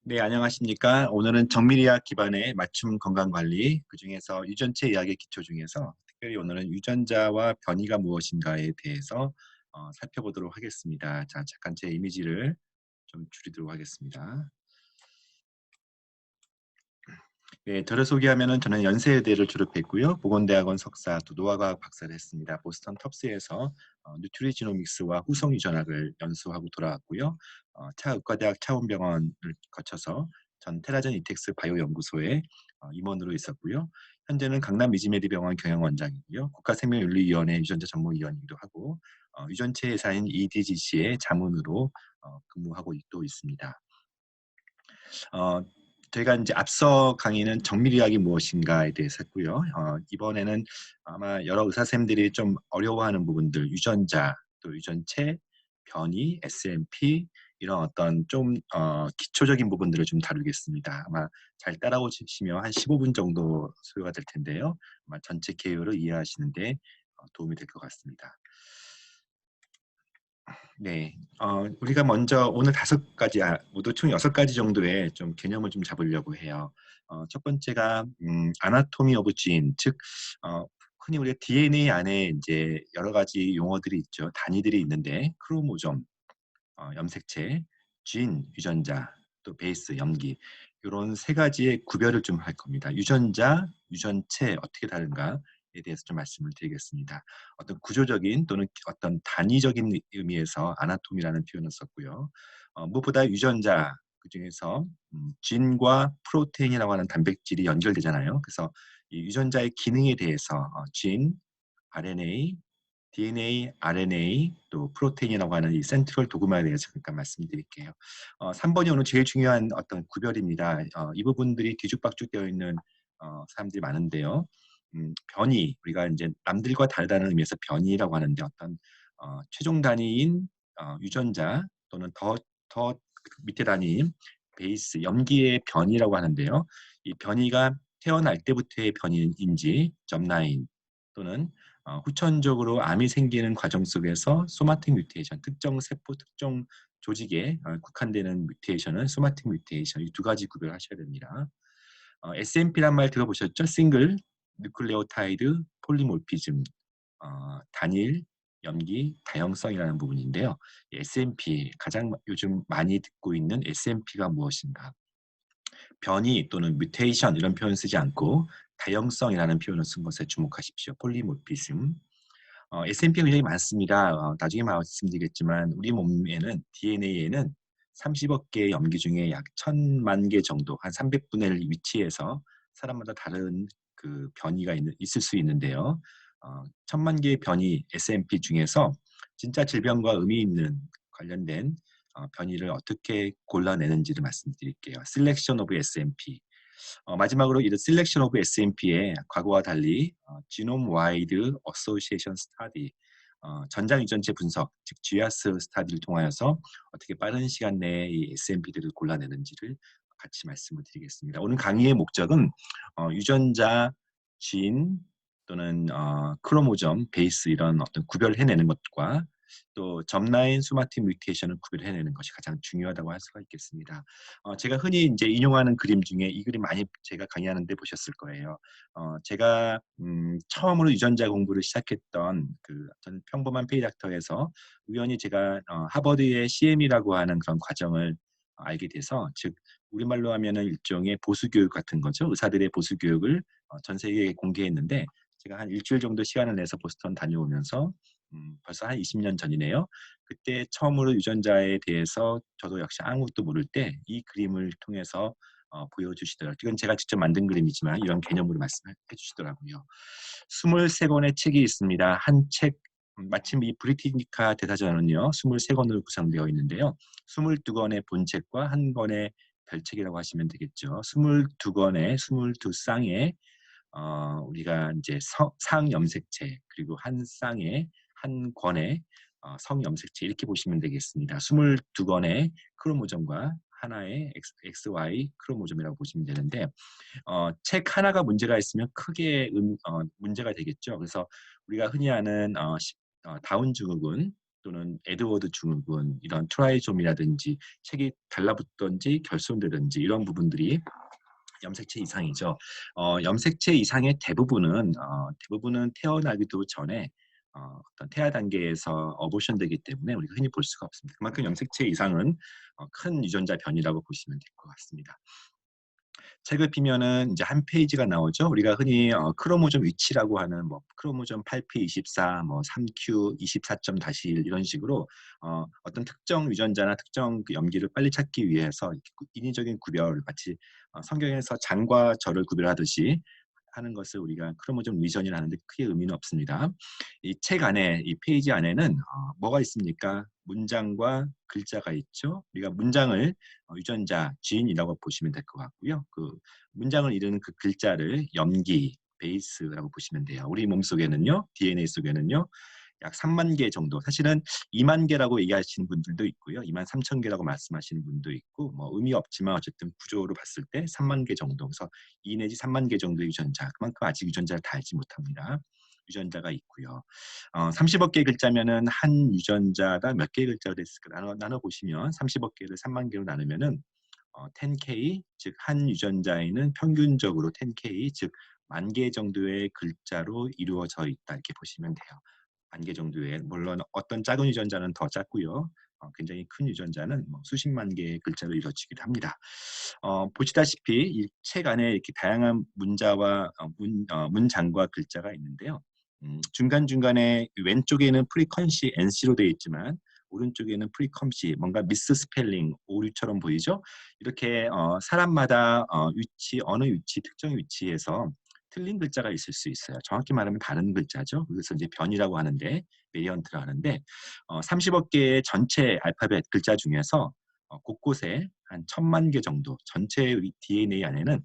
네, 안녕하십니까. 오늘은 정밀의학 기반의 맞춤 건강관리, 그중에서 유전체 의학의 기초 중에서 특별히 오늘은 유전자와 변이가 무엇인가에 대해서 살펴보도록 하겠습니다. 자, 잠깐 제 이미지를 좀 줄이도록 하겠습니다. 네, 저를 소개하면은 저는 연세대를 졸업했고요. 보건대학원 석사, 또 노화과학 박사를 했습니다. 보스턴 텁스에서 뉴트리지노믹스와 후성 유전학을 연수하고 돌아왔고요. 차의과대학 차원병원을 거쳐서 전 테라젠 이텍스 바이오 연구소에 임원으로 있었고요. 현재는 강남 미지메디병원 경영원장이고요. 국가생명윤리위원회 유전자 전문위원이기도 하고 유전체 회사인 EDGC의 자문으로 근무하고 또 있습니다. 어, 저희가 이제 앞서 강의는 정밀의학이 무엇인가에 대해서 했고요. 이번에는 아마 여러 의사 선생님들이 좀 어려워하는 부분들, 유전자, 또 유전체, 변이, SNP 이런 어떤 좀 기초적인 부분들을 좀 다루겠습니다. 아마 잘 따라오시면 한 15분 정도 소요가 될 텐데요. 아마 전체 개요를 이해하시는데 도움이 될 것 같습니다. 네, 우리가 먼저 오늘 5가지, 모두 총 6가지 정도의 좀 개념을 좀 잡으려고 해요. 첫 번째가 아나토미 오브 진, 즉 흔히 우리가 DNA 안에 이제 여러 가지 용어들이 있죠. 단위들이 있는데 크로모좀, 염색체, 진, 유전자, 또 베이스, 염기 이런 3가지의 구별을 좀 할 겁니다. 유전자, 유전체 어떻게 다른가에 대해서 좀 말씀을 드리겠습니다. 어떤 구조적인 또는 어떤 단위적인 의미에서 아나토미라는 표현을 썼고요. 무엇보다 유전자 그중에서 진과 프로테인이라고 하는 단백질이 연결되잖아요. 그래서 이 유전자의 기능에 대해서 진, RNA, DNA, RNA, 또 프로테인이라고 하는 이 센트럴 도그마에 대해서 잠깐 말씀드릴게요. 3번이 오늘 제일 중요한 어떤 구별입니다. 이 부분들이 뒤죽박죽 되어 있는 사람들이 많은데요. 변이, 우리가 이제 남들과 다르다는 의미에서 변이라고 하는데 어떤 최종 단위인 유전자 또는 더 밑에 단위인 베이스, 염기의 변이라고 하는데요. 이 변이가 태어날 때부터의 변이인지 점라인 또는 후천적으로 암이 생기는 과정 속에서 소마틱 뮤테이션, 특정 세포, 특정 조직에 국한되는 뮤테이션은 소마틱 뮤테이션, 이 2가지 구별하셔야 됩니다. SNP란 말 들어보셨죠? 싱글, 뉴클레오타이드, 폴리몰피즘, 단일, 염기, 다형성이라는 부분인데요. SNP, 가장 요즘 많이 듣고 있는 SNP가 무엇인가? 변이 또는 뮤테이션 이런 표현 쓰지 않고 다형성이라는 표현을 쓴 것에 주목하십시오. 폴리모피즘. SNP가 굉장히 많습니다. 나중에 말씀드리겠지만 우리 몸에는 DNA에는 30억 개의 염기 중에 약 1000만 개 정도, 한 300분의 1 위치에서 사람마다 다른 그 변이가 있을 수 있는데요. 1000만 개의 변이 SNP 중에서 진짜 질병과 의미 있는 관련된 변이를 어떻게 골라내는지를 말씀드릴게요. Selection of SNP. 마지막으로 이 Selection of SNP의 과거와 달리 Genome Wide Association Study, 전장 유전체 분석, 즉 GWAS 스타디를 통하여서 어떻게 빠른 시간 내에 이 SNP들을 골라내는지를 같이 말씀을 드리겠습니다. 오늘 강의의 목적은 유전자, 진 또는 크로모점, 베이스 이런 어떤 구별해내는 것과 또 점라인 소마틱 뮤테이션을 구별해내는 것이 가장 중요하다고 할 수가 있겠습니다. 제가 흔히 이제 인용하는 그림 중에 이 그림 많이 제가 강의하는데 보셨을 거예요. 제가 처음으로 유전자 공부를 시작했던 저는 평범한 페이닥터에서 우연히 제가 하버드의 CM이라고 하는 그런 과정을 알게 돼서, 즉 우리말로 하면은 일종의 보수 교육 같은 거죠. 의사들의 보수 교육을 전 세계에 공개했는데 제가 한 일주일 정도 시간을 내서 보스턴 다녀오면서 벌써 한 20년 전이네요. 그때 처음으로 유전자에 대해서 저도 역시 아무것도 모를 때 이 그림을 통해서 보여주시더라고요. 이건 제가 직접 만든 그림이지만 이런 개념으로 말씀해 주시더라고요. 23권의 책이 있습니다. 한 책, 마침 이 브리티니카 대사전은요 23권으로 구성되어 있는데요. 22권의 본책과 한 권의 별책이라고 하시면 되겠죠. 22권의 22쌍의 우리가 이제 상염색체, 그리고 한 쌍의 한 권의 성염색체, 이렇게 보시면 되겠습니다. 22권의 크로모점과 하나의 XY 크로모점이라고 보시면 되는데 책 하나가 문제가 있으면 크게 문제가 되겠죠. 그래서 우리가 흔히 아는 다운 증후군, 또는 에드워드 증후군, 이런 트라이소미라든지 책이 달라붙든지 결손되든지 이런 부분들이 염색체 이상이죠. 염색체 이상의 대부분은 태어나기도 전에 어떤 태아 단계에서 어보션 되기 때문에 우리가 흔히 볼 수가 없습니다. 그만큼 염색체 이상은 큰 유전자 변이라고 보시면 될 것 같습니다. 책을 피면은 이제 한 페이지가 나오죠. 우리가 흔히 크로모좀 위치라고 하는 뭐 크로모점 8p24, 뭐 3q 24.-1 이런 식으로 어떤 특정 유전자나 특정 그 염기를 빨리 찾기 위해서 이렇게 인위적인 구별, 마치 성경에서 장과 절을 구별하듯이 하는 것을 우리가 크로모점 리전이라 하는데 크게 의미는 없습니다. 이 책 안에, 이 페이지 안에는 뭐가 있습니까? 문장과 글자가 있죠. 우리가 문장을 유전자, 지인이라고 보시면 될 것 같고요. 그 문장을 이루는 그 글자를 염기, 베이스라고 보시면 돼요. 우리 몸속에는요, DNA 속에는요, 약 3만 개 정도, 사실은 2만 개라고 얘기하시는 분들도 있고요. 2만 3천 개라고 말씀하시는 분도 있고, 뭐 의미 없지만 어쨌든 구조로 봤을 때 3만 개 정도, 그래서 2 내지 3만 개 정도의 유전자, 그만큼 아직 유전자를 다 알지 못합니다. 유전자가 있고요. 30억 개의 글자면은 한 유전자가 몇 개의 글자가 됐을까 나눠 보시면 30억 개를 3만 개로 나누면은 10K, 즉 한 유전자에는 평균적으로 10K, 즉 10,000개 정도의 글자로 이루어져 있다, 이렇게 보시면 돼요. 10,000개 정도의, 물론 어떤 작은 유전자는 더 작고요. 굉장히 큰 유전자는 뭐 수십만 개의 글자로 이루어지기도 합니다. 보시다시피 이 책 안에 이렇게 다양한 문자와 문장과 글자가 있는데요. 중간중간에 왼쪽에는 프리컨시 NC로 되어 있지만 오른쪽에는 프리컴시, 뭔가 미스 스펠링, 오류처럼 보이죠? 이렇게 사람마다 어느 위치, 특정 위치에서 틀린 글자가 있을 수 있어요. 정확히 말하면 다른 글자죠. 그래서 이제 변이라고 하는데, 베리언트라 하는데 30억 개의 전체 알파벳 글자 중에서 곳곳에 한 1,000만 개 정도, 전체 DNA 안에는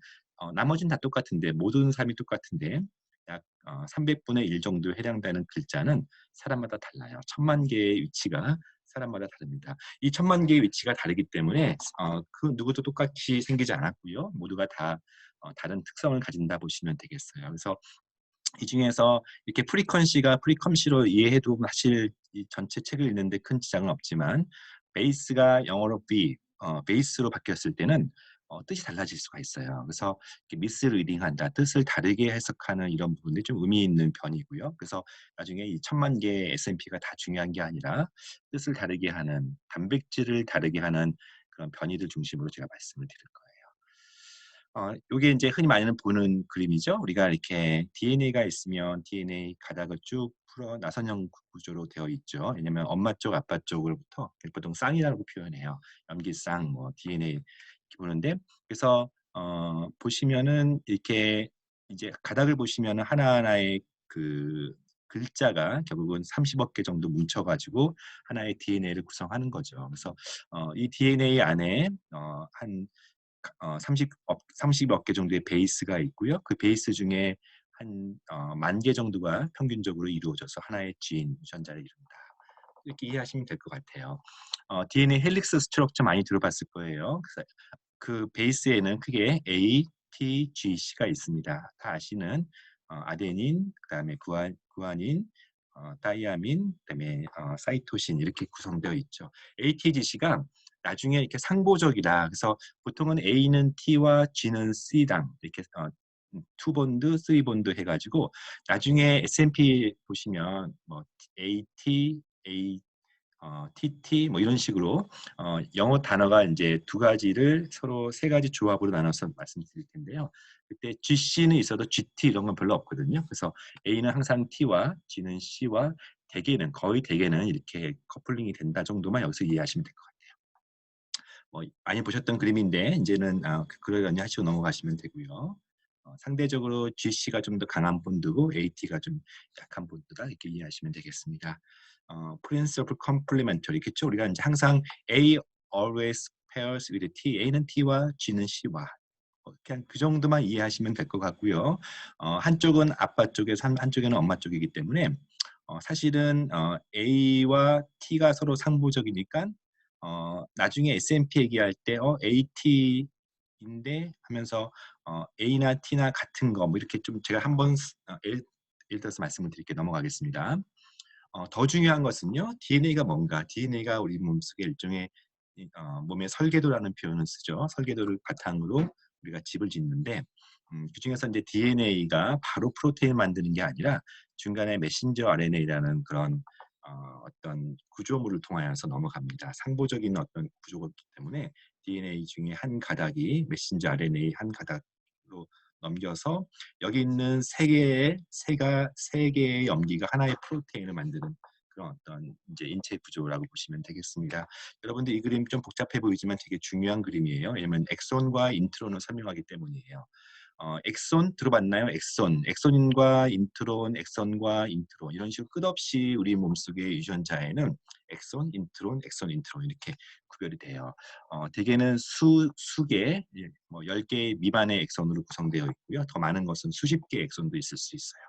나머지는 다 똑같은데, 모든 사람이 똑같은데 약 300분의 1 정도에 해당되는 글자는 사람마다 달라요. 1,000만 개의 위치가 사람마다 다릅니다. 이 1,000만 개의 위치가 다르기 때문에 그 누구도 똑같이 생기지 않았고요. 모두가 다 다른 특성을 가진다 보시면 되겠어요. 그래서 이 중에서 이렇게 프리컨시가 프리컴시로 이해해도 사실 이 전체 책을 읽는데 큰 지장은 없지만, 베이스가 영어로 베이스로 바뀌었을 때는 뜻이 달라질 수가 있어요. 그래서 미스리딩한다, 뜻을 다르게 해석하는 이런 부분들이 좀 의미 있는 편이고요. 그래서 나중에 이 1,000만 개의 SNP가 다 중요한 게 아니라 뜻을 다르게 하는, 단백질을 다르게 하는 그런 변이들 중심으로 제가 말씀을 드릴 거예요. 요게 이제 흔히 많이는 보는 그림이죠. 우리가 이렇게 DNA가 있으면 DNA 가닥을 쭉 풀어 나선형 구조로 되어 있죠. 왜냐면 엄마 쪽, 아빠 쪽으로부터 보통 쌍이라고 표현해요. 염기쌍, 뭐 DNA 이렇게 보는데, 그래서 보시면은 이렇게 이제 가닥을 보시면은 하나하나의 그 글자가 결국은 30억 개 정도 뭉쳐가지고 하나의 DNA를 구성하는 거죠. 그래서 이 DNA 안에 한 30억 개 정도의 베이스가 있고요. 그 베이스 중에 한 10,000개 정도가 평균적으로 이루어져서 하나의 지인 유전자를 이룬다. 이렇게 이해하시면 될 것 같아요. DNA 헬릭스 스트럭처 많이 들어봤을 거예요. 그래서 그 베이스에는 크게 A, T, G, C가 있습니다. 다 아시는 아데닌, 그다음에 구아닌, 다이아민, 그다음에 사이토신, 이렇게 구성되어 있죠. ATGC가 나중에 이렇게 상보적이다. 그래서 보통은 A는 T와 G는 C당 이렇게 2본드, 3본드 해가지고 나중에 S&P 보시면 뭐 AT, TT 뭐 이런 식으로 영어 단어가 이제 두 가지를 서로 세 가지 조합으로 나눠서 말씀드릴 텐데요. 그때 GC는 있어도 GT 이런 건 별로 없거든요. 그래서 A는 항상 T와 G는 C와 거의 대개는 이렇게 커플링이 된다 정도만 여기서 이해하시면 될 것 같아요. 많이 보셨던 그림인데 이제는 그러려니 하시고 넘어가시면 되고요. 상대적으로 GC가 좀 더 강한 본드고 AT가 좀 약한 본드다, 이렇게 이해하시면 되겠습니다. Principle Complementary겠죠. 우리가 이제 항상 A always pairs with T, A는 T와 G는 C와 그냥 그 정도만 이해하시면 될 것 같고요. 한쪽은 아빠 쪽에서 한쪽에는 엄마 쪽이기 때문에 사실은 A와 T가 서로 상보적이니까 나중에 S&P 얘기할 때 AT인데 하면서 A나 T나 같은 거 뭐 이렇게 좀 제가 한번 예를 들어서 말씀을 드릴게 넘어가겠습니다. 더 중요한 것은요. DNA가 뭔가? DNA가 우리 몸속의 일종의 몸의 설계도라는 표현을 쓰죠. 설계도를 바탕으로 우리가 집을 짓는데 그중에서 이제 DNA가 바로 프로테인을 만드는 게 아니라 중간에 메신저 RNA라는 그런 어떤 구조물을 통하여서 넘어갑니다. 상보적인 어떤 구조기 때문에 DNA 중에 한 가닥이 메신저 RNA 한 가닥으로 넘겨서 여기 있는 세 개의 염기가 하나의 프로테인을 만드는 그런 어떤 이제 인체 구조라고 보시면 되겠습니다. 여러분들 이 그림 좀 복잡해 보이지만 되게 중요한 그림이에요. 왜냐면 엑손과 인트론을 설명하기 때문이에요. 엑손 들어봤나요? 엑손과 인트론, 엑선과 인트론 이런 식으로 끝없이 우리 몸속의 유전자에는 엑손, 인트론 이렇게 구별이 돼요. 대개는 수개, 뭐 10개 미만의 엑손으로 구성되어 있고요. 더 많은 것은 수십 개의 엑손도 있을 수 있어요.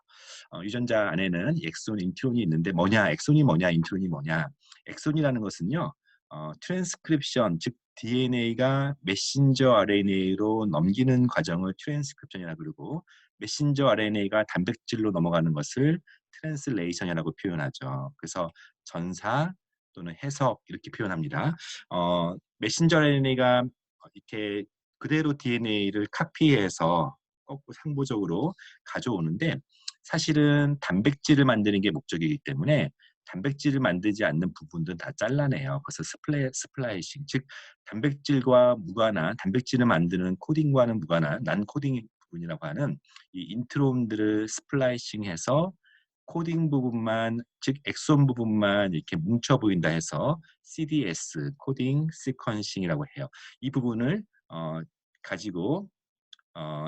유전자 안에는 엑손, 인트론이 있는데 뭐냐? 엑손이 뭐냐? 인트론이 뭐냐? 엑손이라는 것은요. 트랜스크립션, 즉 DNA가 메신저 RNA로 넘기는 과정을 트랜스크립션이라고 그러고 메신저 RNA가 단백질로 넘어가는 것을 트랜슬레이션이라고 표현하죠. 그래서 전사 또는 해석 이렇게 표현합니다. 메신저 RNA가 이렇게 그대로 DNA를 카피해서 거꾸로 상보적으로 가져오는데 사실은 단백질을 만드는 게 목적이기 때문에 단백질을 만들지 않는 부분들은 다 잘라내요. 그래서 스플라이싱, 즉 단백질과 무관한 단백질을 만드는 코딩과는 무관한 난 코딩 부분이라고 하는 이 인트론들을 스플라이싱해서 코딩 부분만, 즉 엑손 부분만 이렇게 뭉쳐 보인다 해서 CDS, 코딩 시퀀싱이라고 해요. 이 부분을 가지고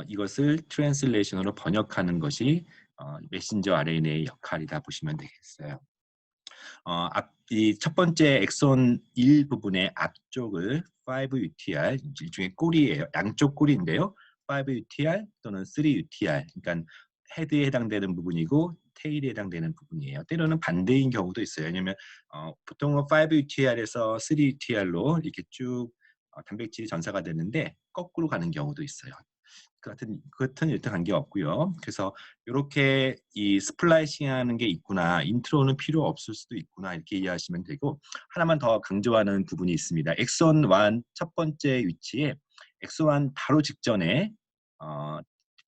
이것을 트랜슬레이션으로 번역하는 것이 메신저 RNA의 역할이다 보시면 되겠어요. 이 첫 번째 엑손 1 부분의 앞쪽을 5UTR, 일종의 꼬리예요. 양쪽 꼬리인데요. 5UTR 또는 3UTR, 그러니까 헤드에 해당되는 부분이고 테일에 해당되는 부분이에요. 때로는 반대인 경우도 있어요. 왜냐하면 보통은 5UTR에서 3UTR로 이렇게 쭉 단백질이 전사가 되는데 거꾸로 가는 경우도 있어요. 같은 일단 관계 없고요. 그래서 이렇게 이 스플라이싱하는 게 있구나, 인트로는 필요 없을 수도 있구나 이렇게 이해하시면 되고 하나만 더 강조하는 부분이 있습니다. 엑선 1 첫 번째 위치에 엑선 1 바로 직전에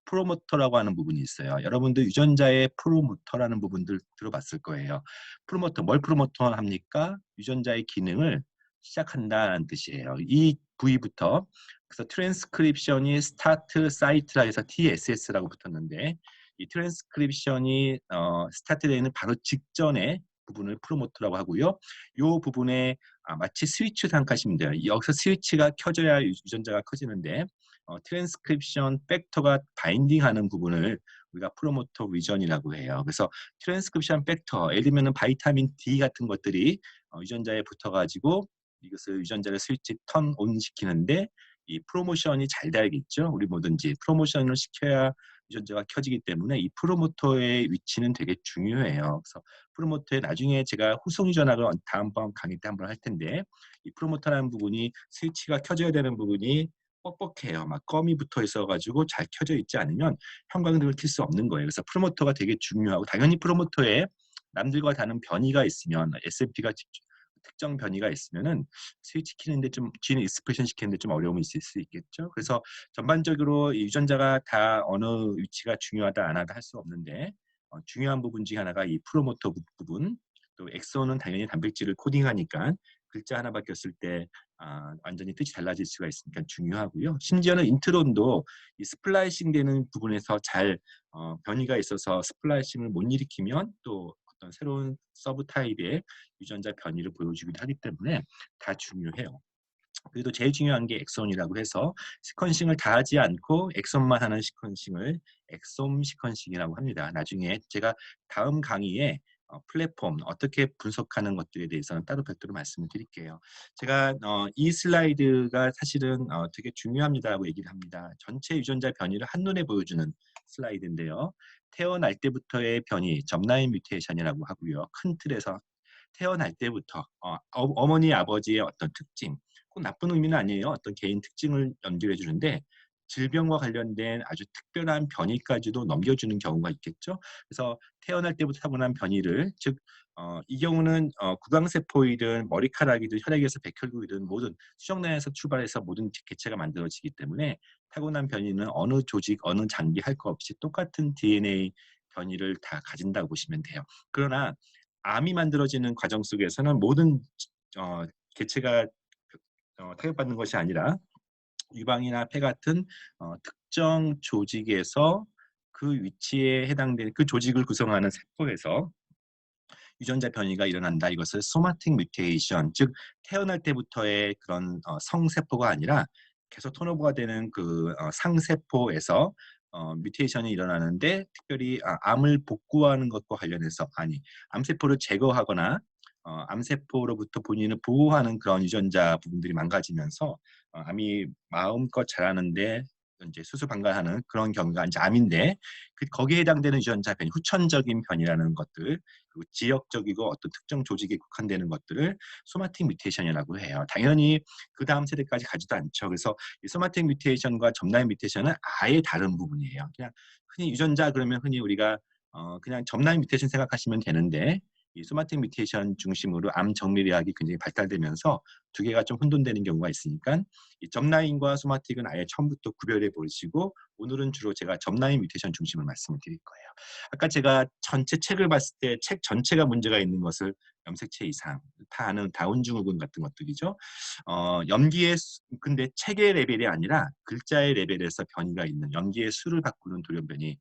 프로모터라고 하는 부분이 있어요. 여러분들 유전자의 프로모터라는 부분들 들어봤을 거예요. 프로모터, 뭘 프로모터 합니까? 유전자의 기능을 시작한다는 뜻이에요. 이 부위부터 그래서 트랜스크립션이 스타트 사이트라 해서 TSS라고 붙었는데 이 트랜스크립션이 스타트되는 바로 직전에 부분을 프로모터라고 하고요. 이 부분에 마치 스위치 생각하시면 돼요. 여기서 스위치가 켜져야 유전자가 커지는데 트랜스크립션 팩터가 바인딩하는 부분을 우리가 프로모터 리전이라고 해요. 그래서 트랜스크립션 팩터, 예를 들면 바이타민 D 같은 것들이 유전자에 붙어가지고 이것을 유전자를 스위치 턴 온 시키는데 이 프로모션이 잘 돼야겠죠. 우리 뭐든지 프로모션을 시켜야 유전자가 켜지기 때문에 이 프로모터의 위치는 되게 중요해요. 그래서 프로모터에 나중에 제가 후속 유전학을 다음번 강의 때 한번 할 텐데 이 프로모터라는 부분이 스위치가 켜져야 되는 부분이 뻑뻑해요. 막 껌이 붙어 있어가지고 잘 켜져 있지 않으면 형광등을 켤 수 없는 거예요. 그래서 프로모터가 되게 중요하고 당연히 프로모터에 남들과 다른 변이가 있으면 SNP가 특정 변이가 있으면은 스위치 키는데 좀 진 익스프레션 시키는데 좀 어려움이 있을 수 있겠죠. 그래서 전반적으로 유전자가 다 어느 위치가 중요하다 안 하다 할 수 없는데 중요한 부분 중에 하나가 이 프로모터 부분, 또 엑소는 당연히 단백질을 코딩하니까 글자 하나 바뀌었을 때 완전히 뜻이 달라질 수가 있으니까 중요하고요. 심지어는 인트론도 이 스플라이싱 되는 부분에서 잘 변이가 있어서 스플라이싱을 못 일으키면 또 어떤 새로운 서브 타입의 유전자 변이를 보여주기도 하기 때문에 다 중요해요. 그래도 제일 중요한 게 엑손이라고 해서 시퀀싱을 다 하지 않고 엑손만 하는 시퀀싱을 엑솜 시퀀싱이라고 합니다. 나중에 제가 다음 강의에 플랫폼 어떻게 분석하는 것들에 대해서는 따로 별도로 말씀을 드릴게요. 제가 이 슬라이드가 사실은 되게 중요합니다라고 얘기를 합니다. 전체 유전자 변이를 한눈에 보여주는 슬라이드인데요. 태어날 때부터의 변이, 접라인 뮤테이션이라고 하고요. 큰 틀에서 태어날 때부터 어머니 아버지의 어떤 특징, 꼭 나쁜 의미는 아니에요. 어떤 개인 특징을 연결해 주는데 질병과 관련된 아주 특별한 변이까지도 넘겨주는 경우가 있겠죠. 그래서 태어날 때부터 타고난 변이를, 즉 이 경우는 구강세포이든 머리카락이든 혈액에서 백혈구이든 모든 수정란에서 출발해서 모든 개체가 만들어지기 때문에 타고난 변이는 어느 조직, 어느 장기 할 거 없이 똑같은 DNA 변이를 다 가진다고 보시면 돼요. 그러나 암이 만들어지는 과정 속에서는 모든 어, 개체가 타격받는 것이 아니라 유방이나 폐 같은 특정 조직에서 그 위치에 해당되는 그 조직을 구성하는 세포에서 유전자 변이가 일어난다. 이것을 소마틱 뮤테이션, 즉 태어날 때부터의 그런 성세포가 아니라 계속 턴오버가 되는 그 상세포에서 뮤테이션이 일어나는데, 특별히 암을 복구하는 것과 관련해서, 아니 암세포를 제거하거나 암세포로부터 본인을 보호하는 그런 유전자 부분들이 망가지면서 암이 마음껏 자라는데 이제 수수방관하는 그런 경우가 이제 암인데, 거기에 해당되는 유전자 변이, 후천적인 변이라는 것들, 그리고 지역적이고 어떤 특정 조직에 국한되는 것들을 소마틱 뮤테이션이라고 해요. 당연히 그 다음 세대까지 가지도 않죠. 그래서 이 소마틱 뮤테이션과 점라인 뮤테이션은 아예 다른 부분이에요. 그냥 흔히 유전자 그러면 흔히 우리가 그냥 점라인 뮤테이션 생각하시면 되는데, 이 소마틱 뮤테이션 중심으로 암 정밀의학이 굉장히 발달되면서 두 개가 좀 혼돈되는 경우가 있으니까 이 점라인과 소마틱은 아예 처음부터 구별해 보시고, 오늘은 주로 제가 점라인 뮤테이션 중심으로 말씀을 드릴 거예요. 아까 제가 전체 책을 봤을 때 책 전체가 문제가 있는 것을 염색체 이상, 다 아는 다운 증후군 같은 것들이죠. 염기의 근데 책의 레벨이 아니라 글자의 레벨에서 변이가 있는 염기의 수를 바꾸는 돌연변이,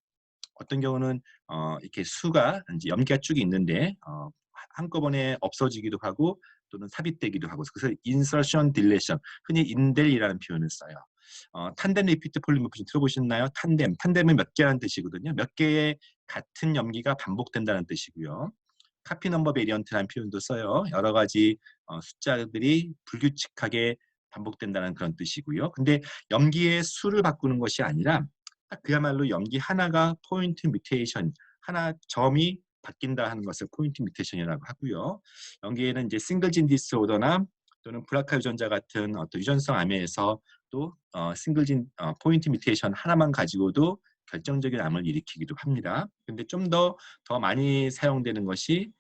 어떤 경우는 이렇게 수가 이제 염기가 쭉 있는데 한꺼번에 없어지기도 하고 또는 삽입되기도 하고, 그래서 인서션 딜레이션, 흔히 인델이라는 표현을 써요. 탄뎀 리피트 폴리모피즘 들어보셨나요? 탄뎀은 몇 개라는 뜻이거든요. 몇 개의 같은 염기가 반복된다는 뜻이고요. 카피 넘버 베리언트라는 표현도 써요. 여러 가지 숫자들이 불규칙하게 반복된다는 그런 뜻이고요. 근데 염기의 수를 바꾸는 것이 아니라 딱 그야말로 염기 하나가 포인트 뮤테이션, 하나 점이 바뀐다 하는 것을 포인트 뮤테이션이라고 하고요. 염기에는 이제 싱글진 디스오더나 또는 브라카 유전자 같은 어떤 유전성 암에서 또 싱글진 포인트 뮤테이션 하나만 가지고도 결정적인 암을 일으키기도 합니다. 근데 좀 더 많이 사용되는 것이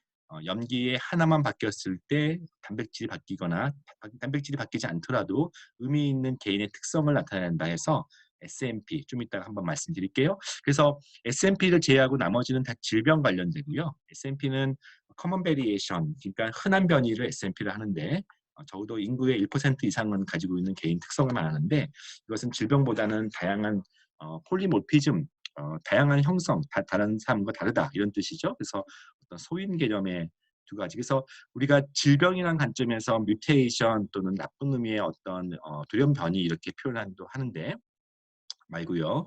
염기에 하나만 바뀌었을 때 단백질이 바뀌거나 단백질이 바뀌지 않더라도 의미 있는 개인의 특성을 나타낸다 해서 SNP, 좀 이따가 한번 말씀드릴게요. 그래서 SNP를 제외하고 나머지는 다 질병 관련되고요. SNP는 커먼 베리에이션, 그러니까 흔한 변이를 SNP를 하는데 적어도 인구의 1% 이상은 가지고 있는 개인 특성을 말하는데, 이것은 질병보다는 다양한 폴리모피즘, 다양한 형성, 다른 사람과 다르다 이런 뜻이죠. 그래서 어떤 소인 개념의 두 가지. 그래서 우리가 질병이라는 관점에서 뮤테이션 또는 나쁜 의미의 어떤 돌연변이 이렇게 표현하기도 하는데 말고요.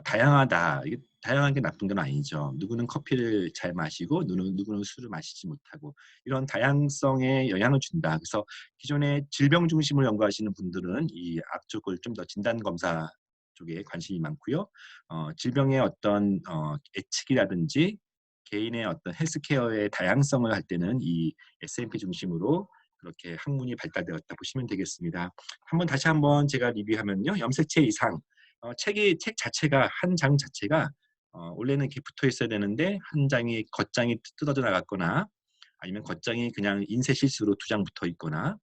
다양하다. 이게 다양한 게 나쁜 건 아니죠. 누구는 커피를 잘 마시고 누구는 술을 마시지 못하고, 이런 다양성에 영향을 준다. 그래서 기존에 질병 중심을 연구하시는 분들은 이 앞쪽을 좀 더 진단 검사 쪽에 관심이 많고요. 질병의 어떤 예측이라든지 개인의 어떤 헬스케어의 다양성을 할 때는 이 S&P 중심으로 그렇게 학문이 발달되었다 보시면 되겠습니다. 다시 한번 제가 리뷰하면요. 염색체 이상, 책 자체가 한 장 자체가 원래는 이렇게 붙어 있어야 되는데 한 장이 겉장이 뜯어져 나갔거나, 아니면 겉장이 그냥 인쇄 실수로 두 장 붙어 있거나,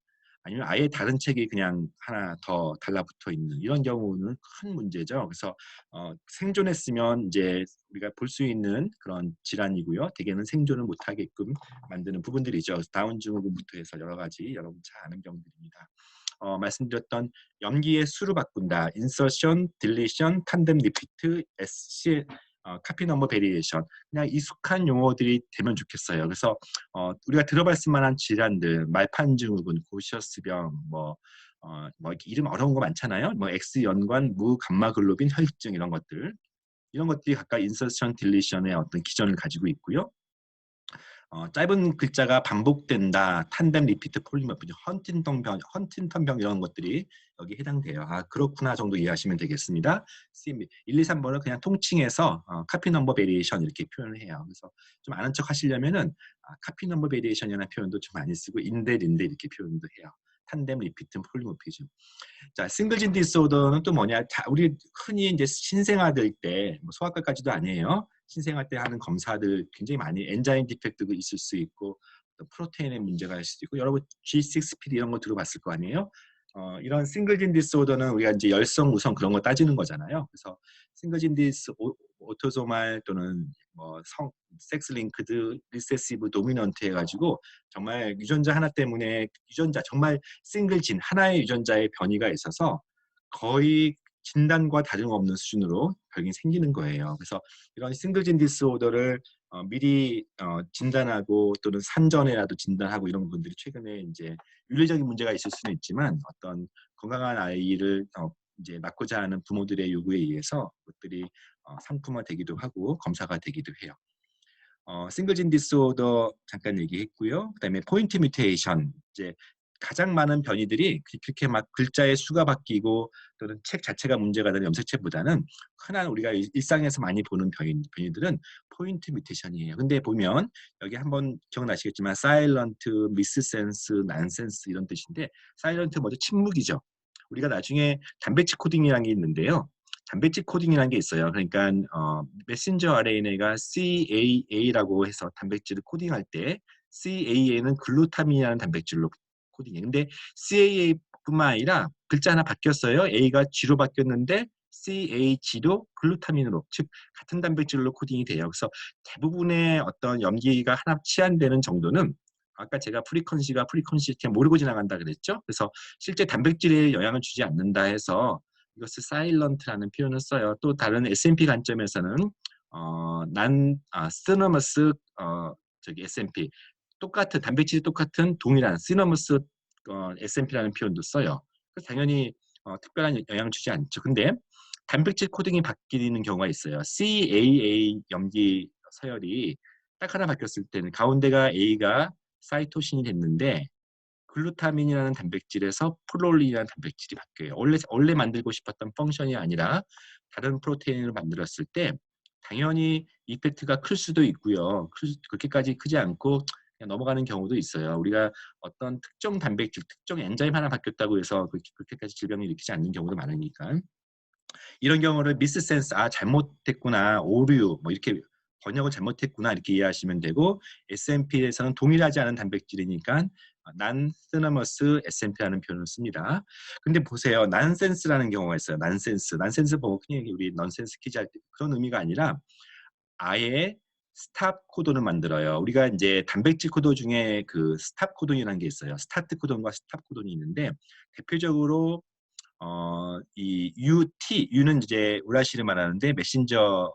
아니면 아예 다른 책이 그냥 하나 더 달라붙어 있는 이런 경우는 큰 문제죠. 그래서 생존했으면 이제 우리가 볼 수 있는 그런 질환이고요. 대개는 생존을 못하게끔 만드는 부분들이죠. 다운 증후군부터 해서 여러 가지 여러분 잘 아는 병들입니다. 말씀드렸던 염기의 수를 바꾼다. 인서션, 딜리션, 탄뎀 리피트, SC, 카피 넘버 베리에이션. 그냥 익숙한 용어들이 되면 좋겠어요. 그래서 우리가 들어봤을 만한 질환들, 말판증후군, 고시어스병, 뭐 이름 어려운 거 많잖아요. 뭐 X 연관 무감마글로빈 혈증 이런 것들이 각각 인서션, 딜리션의 어떤 기전을 가지고 있고요. 짧은 글자가 반복된다, 탄뎀 리피트 폴리모피즘, 헌팅턴병 이런 것들이 여기 해당돼요. 그렇구나 정도 이해하시면 되겠습니다. CMB 1, 2, 3번을 그냥 통칭해서 카피 넘버 베리에이션 이렇게 표현을 해요. 그래서 좀 아는 척 하시려면은 카피 넘버 베리에이션이라는 표현도 좀 많이 쓰고 인델 이렇게 표현도 해요. 탄뎀, 리피트, 폴리모피즘. 자, 싱글진 디스오더는 또 뭐냐? 우리 흔히 이제 신생아들 때, 뭐 소아과까지도 아니에요. 신생아 때 하는 검사들 굉장히 많이 엔자임 디펙트도 있을 수 있고, 또 프로테인의 문제가 있을 수도 있고, 여러분 G6PD 이런 거 들어봤을 거 아니에요? 이런 싱글진 디스오더는 우리가 이제 열성, 우성 그런 거 따지는 거잖아요. 그래서 싱글진 디스 오토소말 또는 뭐 섹스 링크드 리세시브 도미넌트 해가지고 정말 유전자 하나 때문에 유전자 정말 싱글진 하나의 유전자의 변이가 있어서 거의 진단과 다름없는 수준으로 병이 생기는 거예요. 그래서 이런 싱글진 디스오더를 미리 진단하고 또는 산전에라도 진단하고 이런 분들이 최근에 이제 윤리적인 문제가 있을 수는 있지만 어떤 건강한 아이를 이제 낳고자 하는 부모들의 요구에 의해서 그것들이 상품화되기도 하고 검사가 되기도 해요. 싱글진 디스오더 잠깐 얘기했고요. 그다음에 포인트 뮤테이션 이제 가장 많은 변이들이 그렇게 막 글자의 수가 바뀌고 또는 책 자체가 문제가 되는 염색체보다는 흔한 우리가 일상에서 많이 보는 변이들은 포인트 뮤테이션이에요. 근데 보면 여기 한번 기억나시겠지만 사일런트, 미스센스, 난센스 이런 뜻인데 사일런트 먼저 침묵이죠. 우리가 나중에 단백질 코딩이라는 게 있는데요. 단백질 코딩이라는 게 있어요. 그러니까 메신저 RNA가 CAA라고 해서 단백질을 코딩할 때 CAA는 글루타민이라는 단백질로 코딩해요. 근데 CAA뿐만 아니라 글자 하나 바뀌었어요. A가 G로 바뀌었는데 CAG도 글루타민으로 즉 같은 단백질로 코딩이 돼요. 그래서 대부분의 어떤 염기가 하나 치환되는 정도는 아까 제가 프리퀀시가 그냥 모르고 지나간다 그랬죠. 그래서 실제 단백질에 영향을 주지 않는다 해서 이것을 사일런트라는 표현을 써요. 또 다른 S&P 관점에서는 시너머스 저기 S&P 똑같은 단백질이 똑같은 동일한 시너머스 S&P라는 표현도 써요. 그래서 당연히 특별한 영향을 주지 않죠. 근데 단백질 코딩이 바뀌는 경우가 있어요. CAA 염기 서열이 딱 하나 바뀌었을 때는 가운데가 A가 사이토신이 됐는데 글루타민이라는 단백질에서 프롤린이라는 단백질이 바뀌어요. 원래 만들고 싶었던 펑션이 아니라 다른 프로테인을 만들었을 때 당연히 이펙트가 클 수도 있고요. 그렇게까지 크지 않고 그냥 넘어가는 경우도 있어요. 우리가 어떤 특정 단백질, 특정 엔자임 하나 바뀌었다고 해서 그렇게까지 질병을 일으키지 않는 경우도 많으니까 이런 경우를 미스센스 잘못됐구나 오류 뭐 이렇게 번역을 잘못했구나 이렇게 이해하시면 되고 S&P에서는 동일하지 않은 단백질이니까 난 시너머스 S&P라는 표현을 씁니다. 근데 보세요. 난센스라는 경우가 있어요. 난센스 보고 그냥 우리 넌센스 퀴즈 할 때 그런 의미가 아니라 아예 스탑 코돈을 만들어요. 우리가 이제 단백질 코드 중에 그 스탑 코돈이라는 게 있어요. 스타트 코돈과 스탑 코돈이 있는데 대표적으로 이 U는 이제 우라시를 말하는데 메신저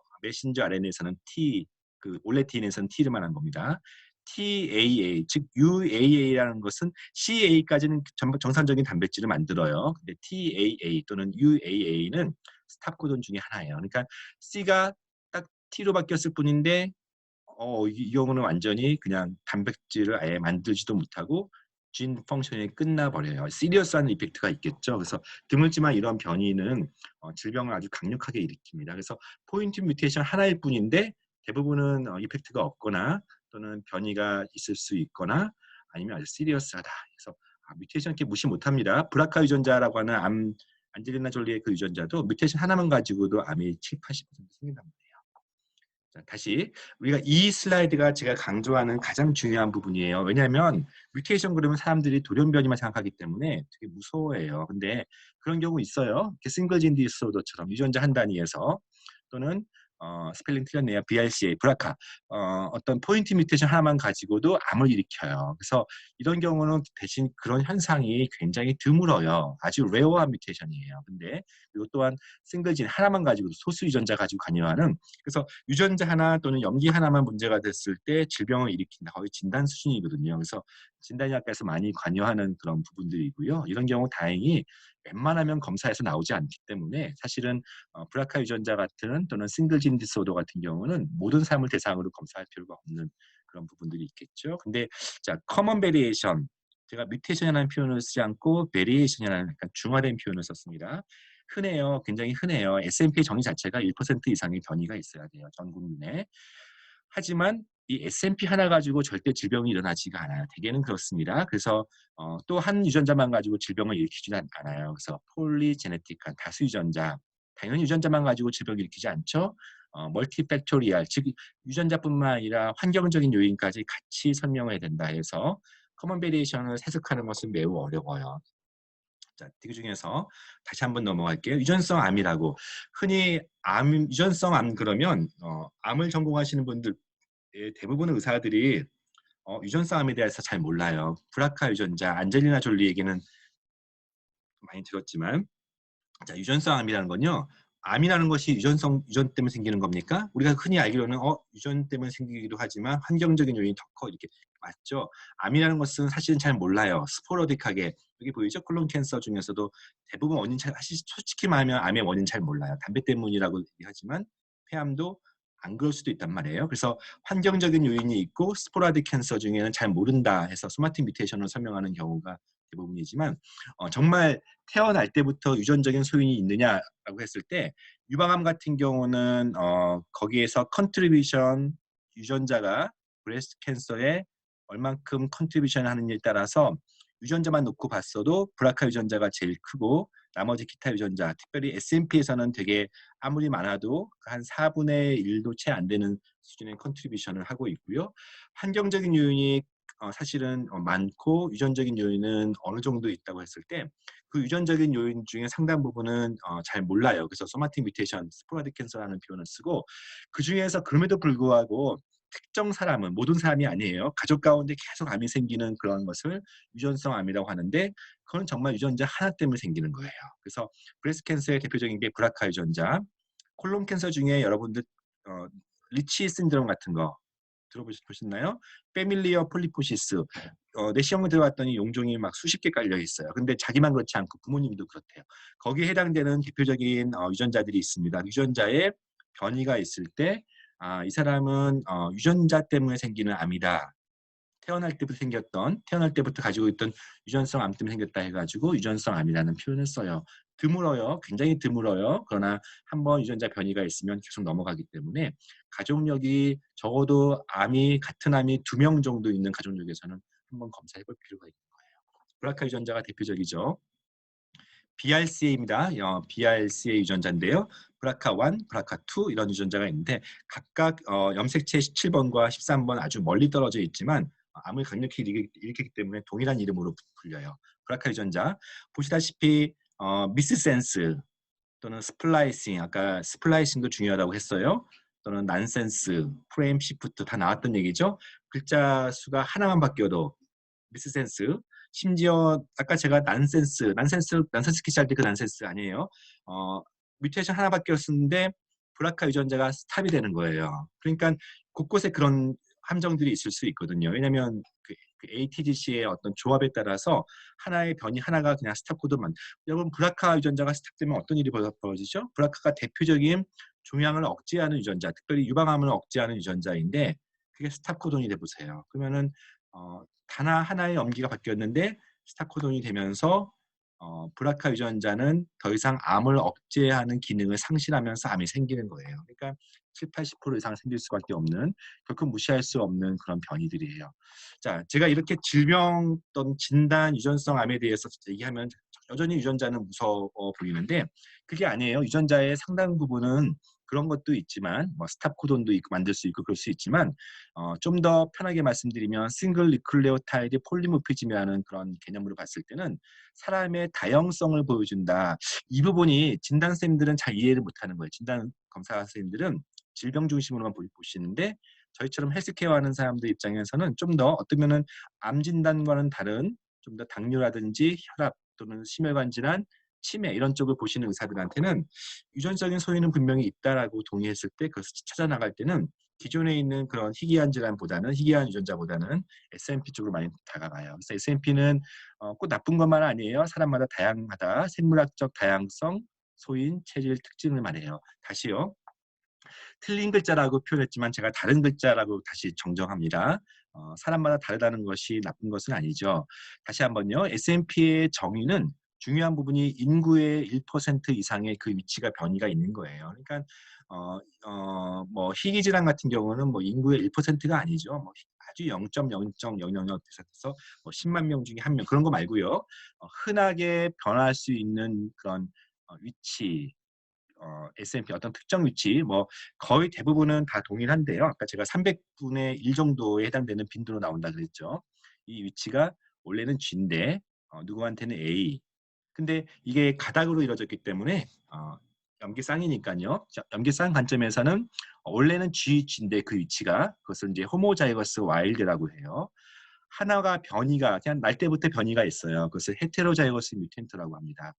RNA에서는 T, 그 올레틴에서는 T를 말하는 겁니다. TAA, 즉 UAA라는 것은 CA까지는 정상적인 단백질을 만들어요. 근데 TAA 또는 UAA는 스탑 코돈 중에 하나예요. 그러니까 C가 딱 T로 바뀌었을 뿐인데 이 경우는 완전히 그냥 단백질을 아예 만들지도 못하고 진 펑션이 끝나버려요. 시리어스한 이펙트가 있겠죠. 그래서 드물지만 이런 변이는 질병을 아주 강력하게 일으킵니다. 그래서 포인트 뮤테이션 하나일 뿐인데 대부분은 이펙트가 없거나 또는 변이가 있을 수 있거나 아니면 아주 시리어스하다. 그래서 뮤테이션 이렇게 무시 못합니다. 브라카 유전자라고 하는 안젤리나 졸리의 그 유전자도 뮤테이션 하나만 가지고도 암이 7, 80% 생긴단 말이에요. 자, 다시 우리가 이 슬라이드가 제가 강조하는 가장 중요한 부분이에요. 왜냐하면 뮤테이션 그러면 사람들이 돌연변이만 생각하기 때문에 되게 무서워해요. 근데 그런 경우 있어요. 이렇게 싱글진 디스오더처럼 유전자 한 단위에서 또는 스펠링 틀렸네요. BRCA, 브라카 어떤 포인트 뮤테이션 하나만 가지고도 암을 일으켜요. 그래서 이런 경우는 대신 그런 현상이 굉장히 드물어요. 아주 레어한 뮤테이션이에요. 근데 그리고 또한 싱글진 하나만 가지고 소수 유전자 가지고 관여하는 그래서 유전자 하나 또는 염기 하나만 문제가 됐을 때 질병을 일으킨다. 거의 진단 수준이거든요. 그래서 진단의학과에서 많이 관여하는 그런 부분들이고요. 이런 경우 다행히 웬만하면 검사에서 나오지 않기 때문에 사실은 브라카 유전자 같은 또는 싱글진 디스오더 같은 경우는 모든 사람을 대상으로 검사할 필요가 없는 그런 부분들이 있겠죠. 근데 자, 커먼 베리에이션 제가 뮤테이션이라는 표현을 쓰지 않고 베리에이션이라는 약간 중화된 표현을 썼습니다. 흔해요. 굉장히 흔해요. S&P 정의 자체가 1% 이상의 변이가 있어야 돼요. 전 국민에. 하지만 이 SMP 하나 가지고 절대 질병이 일어나지가 않아요. 대개는 그렇습니다. 그래서 또 한 유전자만 가지고 질병을 일으키지는 않아요. 그래서 폴리제네틱한 다수 유전자, 당연히 유전자만 가지고 질병을 일으키지 않죠. 멀티팩토리얼, 즉 유전자뿐만 아니라 환경적인 요인까지 같이 설명해야 된다 해서 커먼 베리에이션을 해석하는 것은 매우 어려워요. 자, 그 중에서 다시 한번 넘어갈게요. 유전성 암이라고. 흔히 유전성 암 그러면 암을 전공하시는 분들 대부분의 의사들이 유전성 암에 대해서 잘 몰라요. 브라카 유전자, 안젤리나 졸리에게는 많이 들었지만, 자, 유전성 암이라는 건요. 암이라는 것이 유전 때문에 생기는 겁니까? 우리가 흔히 알기로는 유전 때문에 생기기도 하지만 환경적인 요인이 더 커 이렇게 맞죠? 암이라는 것은 사실은 잘 몰라요. 스포라딕하게 여기 보이죠? 콜론 캔서 중에서도 대부분 원인 사실 솔직히 말하면 암의 원인 잘 몰라요. 담배 때문이라고 얘기하지만 폐암도 안 그럴 수도 있단 말이에요. 그래서 환경적인 요인이 있고 스포라딕 캔서 중에는 잘 모른다 해서 소마틱 뮤테이션을 설명하는 경우가 대부분이지만 정말 태어날 때부터 유전적인 소인이 있느냐라고 했을 때 유방암 같은 경우는 거기에서 컨트리뷰션 유전자가 브레스트 캔서에 얼만큼 컨트리뷰션 하느냐에 따라서 유전자만 놓고 봤어도 브라카 유전자가 제일 크고 나머지 기타 유전자, 특별히 SNP에서는 되게 아무리 많아도 한 4분의 1도 채 안 되는 수준의 컨트리뷰션을 하고 있고요. 환경적인 요인이 사실은 많고 유전적인 요인은 어느 정도 있다고 했을 때 그 유전적인 요인 중에 상당 부분은 잘 몰라요. 그래서 소마틱 뮤테이션, 스포라딕 캔서라는 표현을 쓰고 그 중에서 그럼에도 불구하고 특정 사람은 모든 사람이 아니에요. 가족 가운데 계속 암이 생기는 그런 것을 유전성 암이라고 하는데 그건 정말 유전자 하나 때문에 생기는 거예요. 그래서 브레스트 캔서의 대표적인 게 브라카 유전자, 콜론 캔서 중에 여러분들 리치 신드롬 같은 거 들어보셨나요? 패밀리어 폴리포시스. 내시경을 들어갔더니 용종이 막 수십 개 깔려 있어요. 근데 자기만 그렇지 않고 부모님도 그렇대요. 거기에 해당되는 대표적인 유전자들이 있습니다. 유전자에 변이가 있을 때 이 사람은 유전자 때문에 생기는 암이다. 태어날 때부터 가지고 있던 유전성 암 때문에 생겼다 해가지고 유전성 암이라는 표현을 써요. 드물어요. 굉장히 드물어요. 그러나 한번 유전자 변이가 있으면 계속 넘어가기 때문에 가족력이 적어도 같은 암이 2명 정도 있는 가족력에서는 한번 검사해 볼 필요가 있는 거예요. 브라카 유전자가 대표적이죠. BRCA입니다. BRCA 유전자인데요. 브라카1, 브라카2 이런 유전자가 있는데 각각 염색체 17번과 13번 아주 멀리 떨어져 있지만 암을 강력히 일으키기 때문에 동일한 이름으로 불려요. 브라카 유전자. 보시다시피 미스센스 또는 스플라이싱, 아까 스플라이싱도 중요하다고 했어요. 또는 난센스, 프레임 시프트 다 나왔던 얘기죠. 글자 수가 하나만 바뀌어도 미스센스, 심지어 아까 제가 난센스 캐치할 때 그 난센스 아니에요. 뮤테이션 하나 바뀌었는데 브라카 유전자가 스탑이 되는 거예요. 그러니까 곳곳에 그런 함정들이 있을 수 있거든요. 왜냐하면 그 ATGC의 어떤 조합에 따라서 하나의 변이 하나가 그냥 스탑 코드만. 여러분 브라카 유전자가 스탑되면 어떤 일이 벌어지죠? 브라카가 대표적인 종양을 억제하는 유전자, 특별히 유방암을 억제하는 유전자인데 그게 스탑 코돈이 돼 보세요. 그러면은 단 하나의 염기가 바뀌었는데 스탑 코돈이 되면서 브라카 유전자는 더 이상 암을 억제하는 기능을 상실하면서 암이 생기는 거예요. 그러니까 7, 80% 이상 생길 수밖에 없는 결코 무시할 수 없는 그런 변이들이에요. 자, 제가 이렇게 질병 또는 진단 유전성 암에 대해서 얘기하면 여전히 유전자는 무서워 보이는데 그게 아니에요. 유전자의 상당 부분은 그런 것도 있지만 스탑 코돈도 있고 만들 수 있고 그럴 수 있지만 좀 더 편하게 말씀드리면 싱글 뉴클레오타이드 폴리모피즘이라는 그런 개념으로 봤을 때는 사람의 다양성을 보여준다. 이 부분이 진단 선생님들은 잘 이해를 못하는 거예요. 진단 검사 선생님들은 질병 중심으로만 보시는데 저희처럼 헬스케어 하는 사람들 입장에서는 좀 더 어쩌면은 암 진단과는 다른 좀 더 당뇨라든지 혈압 또는 심혈관 질환, 치매 이런 쪽을 보시는 의사들한테는 유전적인 소인은 분명히 있다라고 동의했을 때 그것을 찾아 나갈 때는 기존에 있는 그런 희귀한 질환보다는 희귀한 유전자보다는 SMP 쪽으로 많이 다가가요. 그래서 SNP는 꼭 나쁜 것만 아니에요. 사람마다 다양하다. 생물학적 다양성, 소인, 체질 특징을 말해요. 다시요. 틀린 글자라고 표현했지만 제가 다른 글자라고 다시 정정합니다. 사람마다 다르다는 것이 나쁜 것은 아니죠. 다시 한번요. SNP의 정의는 중요한 부분이 인구의 1% 이상의 그 위치가 변이가 있는 거예요. 그러니까 뭐 희귀 질환 같은 경우는 뭐 인구의 1%가 아니죠. 뭐 아주 0.0.000에서 뭐 10만 명 중에 1명 그런 거 말고요. 흔하게 변할 수 있는 그런 위치, S&P 어떤 특정 위치, 뭐 거의 대부분은 다 동일한데요. 아까 제가 300분의 1 정도에 해당되는 빈도로 나온다 그랬죠. 이 위치가 원래는 G인데 누구한테는 A. 근데 이게 가닥으로 이루어졌기 때문에 염기쌍이니까요. 염기쌍 관점에서는 원래는 G인데 그 위치가 그것을 이제 호모자이거스 와일드라고 해요. 하나가 변이가 그냥 날 때부터 변이가 있어요. 그것을 헤테로자이거스 뮤텐트라고 합니다.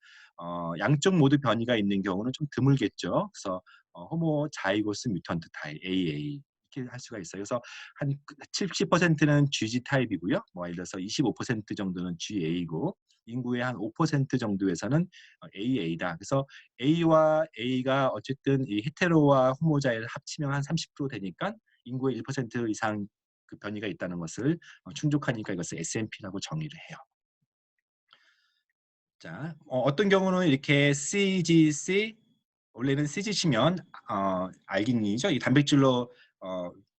양쪽 모두 변이가 있는 경우는 좀 드물겠죠. 그래서 호모자이고스 뮤턴트 타입 AA 이렇게 할 수가 있어요. 그래서 한 70%는 GG 타입이고요. 뭐 예를 들어서 25% 정도는 GA고 인구의 한 5% 정도에서는 AA다. 그래서 A와 A가 어쨌든 이 헤테로와 호모자이를 합치면 한 30% 되니까 인구의 1% 이상 그 변이가 있다는 것을 충족하니까 이것을 S&P라고 정의를 해요. 자, 어떤 경우는 이렇게 CGC 원래는 CGC면 알긴이죠. 이 단백질로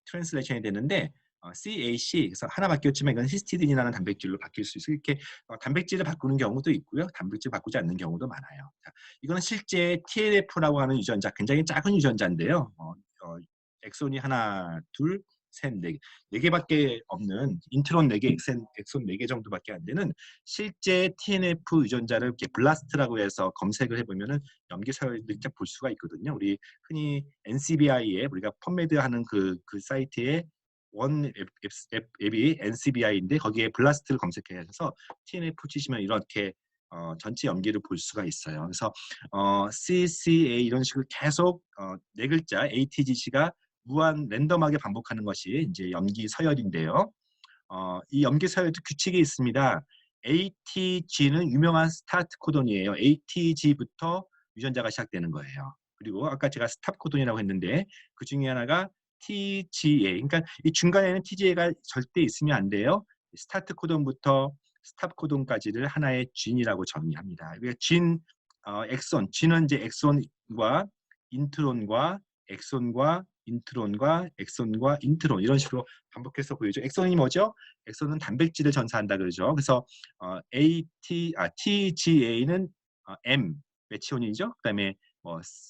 트랜슬레이션이 되는데 CAC 그래서 하나 바뀌었지만 이건 히스티딘이라는 단백질로 바뀔 수 있어요. 이렇게 단백질을 바꾸는 경우도 있고요. 단백질 바꾸지 않는 경우도 많아요. 자, 이거는 실제 TNF라고 하는 유전자, 굉장히 작은 유전자인데요. 엑손이 하나, 둘, 셋, 네 개, 네 개밖에 없는 인트론 4개, 엑손 4개 정도밖에 안 되는 실제 TNF 유전자를 이렇게 블라스트라고 해서 검색을 해보면은 염기서열을 이렇게 볼 수가 있거든요. 우리 흔히 NCBI에 우리가 펀메드하는 그 사이트에 원 앱이 NCBI인데 거기에 블라스트를 검색해서 TNF 치시면 이렇게 전체 염기를 볼 수가 있어요. 그래서 CCA 이런 식으로 계속 네 글자 ATGC가 무한 랜덤하게 반복하는 것이 이제 염기 서열인데요. 이 염기 서열도 규칙이 있습니다. ATG는 유명한 스타트 코돈이에요. ATG부터 유전자가 시작되는 거예요. 그리고 아까 제가 스탑 코돈이라고 했는데 그 중에 하나가 TGA. 그러니까 이 중간에는 TGA가 절대 있으면 안 돼요. 스타트 코돈부터 스탑 코돈까지를 하나의 진이라고 정의합니다. 진, 엑손, 진은 이제 엑손과 인트론과 엑손과 인트론과 엑손과 인트론 이런 식으로 반복해서 보이죠. 엑손이 뭐죠? 엑손은 단백질을 전사한다 그러죠. 그래서 TGA는 M 메치오닌이죠. 그다음에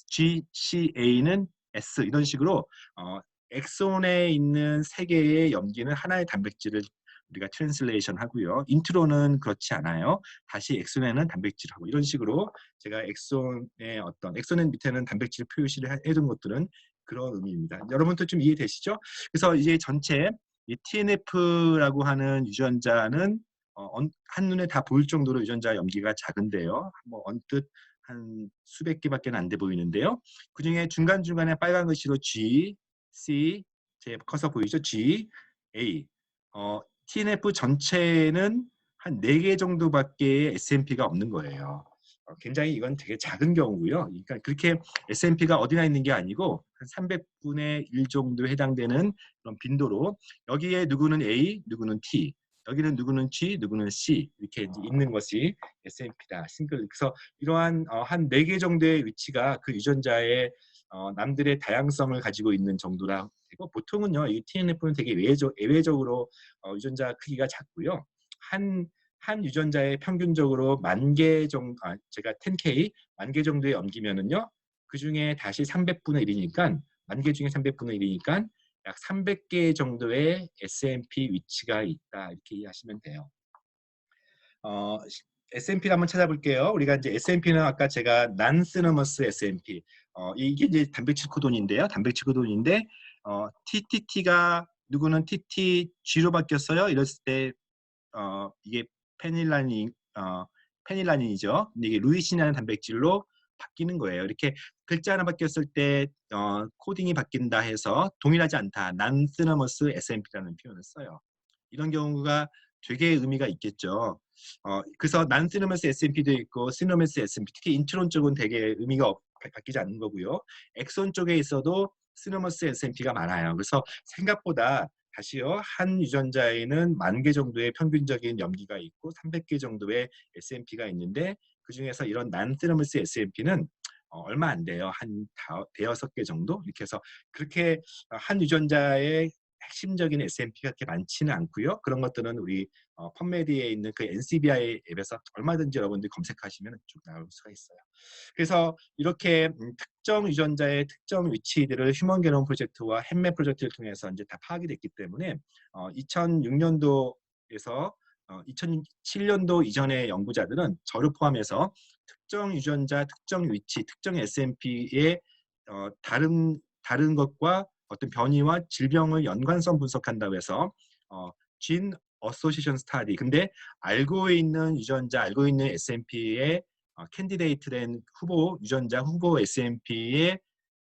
GCA는 S 이런 식으로 엑손에 있는 세 개의 염기는 하나의 단백질을 우리가 트랜슬레이션 하고요. 인트로는 그렇지 않아요. 다시 엑손에는 단백질 하고 이런 식으로 제가 엑손의 엑손의 밑에는 단백질 표시를 해둔 것들은 그런 의미입니다. 여러분도 좀 이해되시죠? 그래서 이제 전체 이 TNF라고 하는 유전자는 한눈에 다 보일 정도로 유전자 염기가 작은데요. 뭐 언뜻 한 수백 개밖에 안 돼 보이는데요. 그중에 중간중간에 빨간 글씨로 G, C, 제 커서 보이죠? G, A. TNF 전체는 한 4개 정도밖에 S&P가 없는 거예요. 굉장히 이건 되게 작은 경우고요. 그러니까 그렇게 S&P가 어디나 있는 게 아니고 한 300분의 1 정도에 해당되는 그런 빈도로 여기에 누구는 A, 누구는 T, 여기는 누구는 G, 누구는 C 이렇게 이제 있는 것이 S&P다. 싱글. 그래서 이러한 한 4개 정도의 위치가 그 유전자의 남들의 다양성을 가지고 있는 정도라 되고 보통은요. 이 TNF는 되게 예외적으로 유전자 크기가 작고요. 한 유전자에 평균적으로 10,000개 정도, 제가 10K, 10,000개 정도에 옮기면은요, 그 중에 다시 300분의 1이니까, 10,000개 중에 300분의 1이니까, 약 300개 정도의 S&P 위치가 있다. 이렇게 이해하시면 돼요. S&P를 한번 찾아볼게요. 우리가 이제 S&P는 아까 제가 난시너머스 S&P, 이게 이제 단백질 코돈인데요. 단백질 코돈인데, TTT가 누구는 TTG로 바뀌었어요. 이랬을 때, 이게 페닐라닌, 페닐라닌이죠. 근데 이게 루이신이라는 단백질로 바뀌는 거예요. 이렇게 글자 하나 바뀌었을 때 코딩이 바뀐다 해서 동일하지 않다. 난시너머스 SNP라는 표현을 써요. 이런 경우가 되게 의미가 있겠죠. 그래서 난시너머스 SNP도 있고 시너머스 SNP, 특히 인트론 쪽은 되게 의미가 바뀌지 않는 거고요. 엑손 쪽에 있어도 시너머스 SNP가 많아요. 그래서 생각보다 다시요. 한 유전자에는 10,000개 정도의 평균적인 염기가 있고 300개 정도의 S&P가 있는데 그중에서 이런 난세러무스 SNP는 얼마 안 돼요. 한 대여섯 개 정도 이렇게 해서 그렇게 한 유전자의 핵심적인 SNP가 그렇게 많지는 않고요. 그런 것들은 우리 펀메디에 있는 그 NCBI 앱에서 얼마든지 여러분들이 검색하시면 쭉 나올 수가 있어요. 그래서 이렇게 특정 유전자의 특정 위치들을 휴먼 게놈 프로젝트와 햄맵 프로젝트를 통해서 이제 다 파악이 됐기 때문에 2006년도에서 2007년도 이전의 연구자들은 저를 포함해서 특정 유전자, 특정 위치, 특정 SNP의 다른 것과 어떤 변이와 질병을 연관성 분석한다고 해서 진 어소시에이션 스타디. 근데 알고 있는 유전자, 알고 있는 SNP의 캔디데이트된 후보 유전자, 후보 SNP의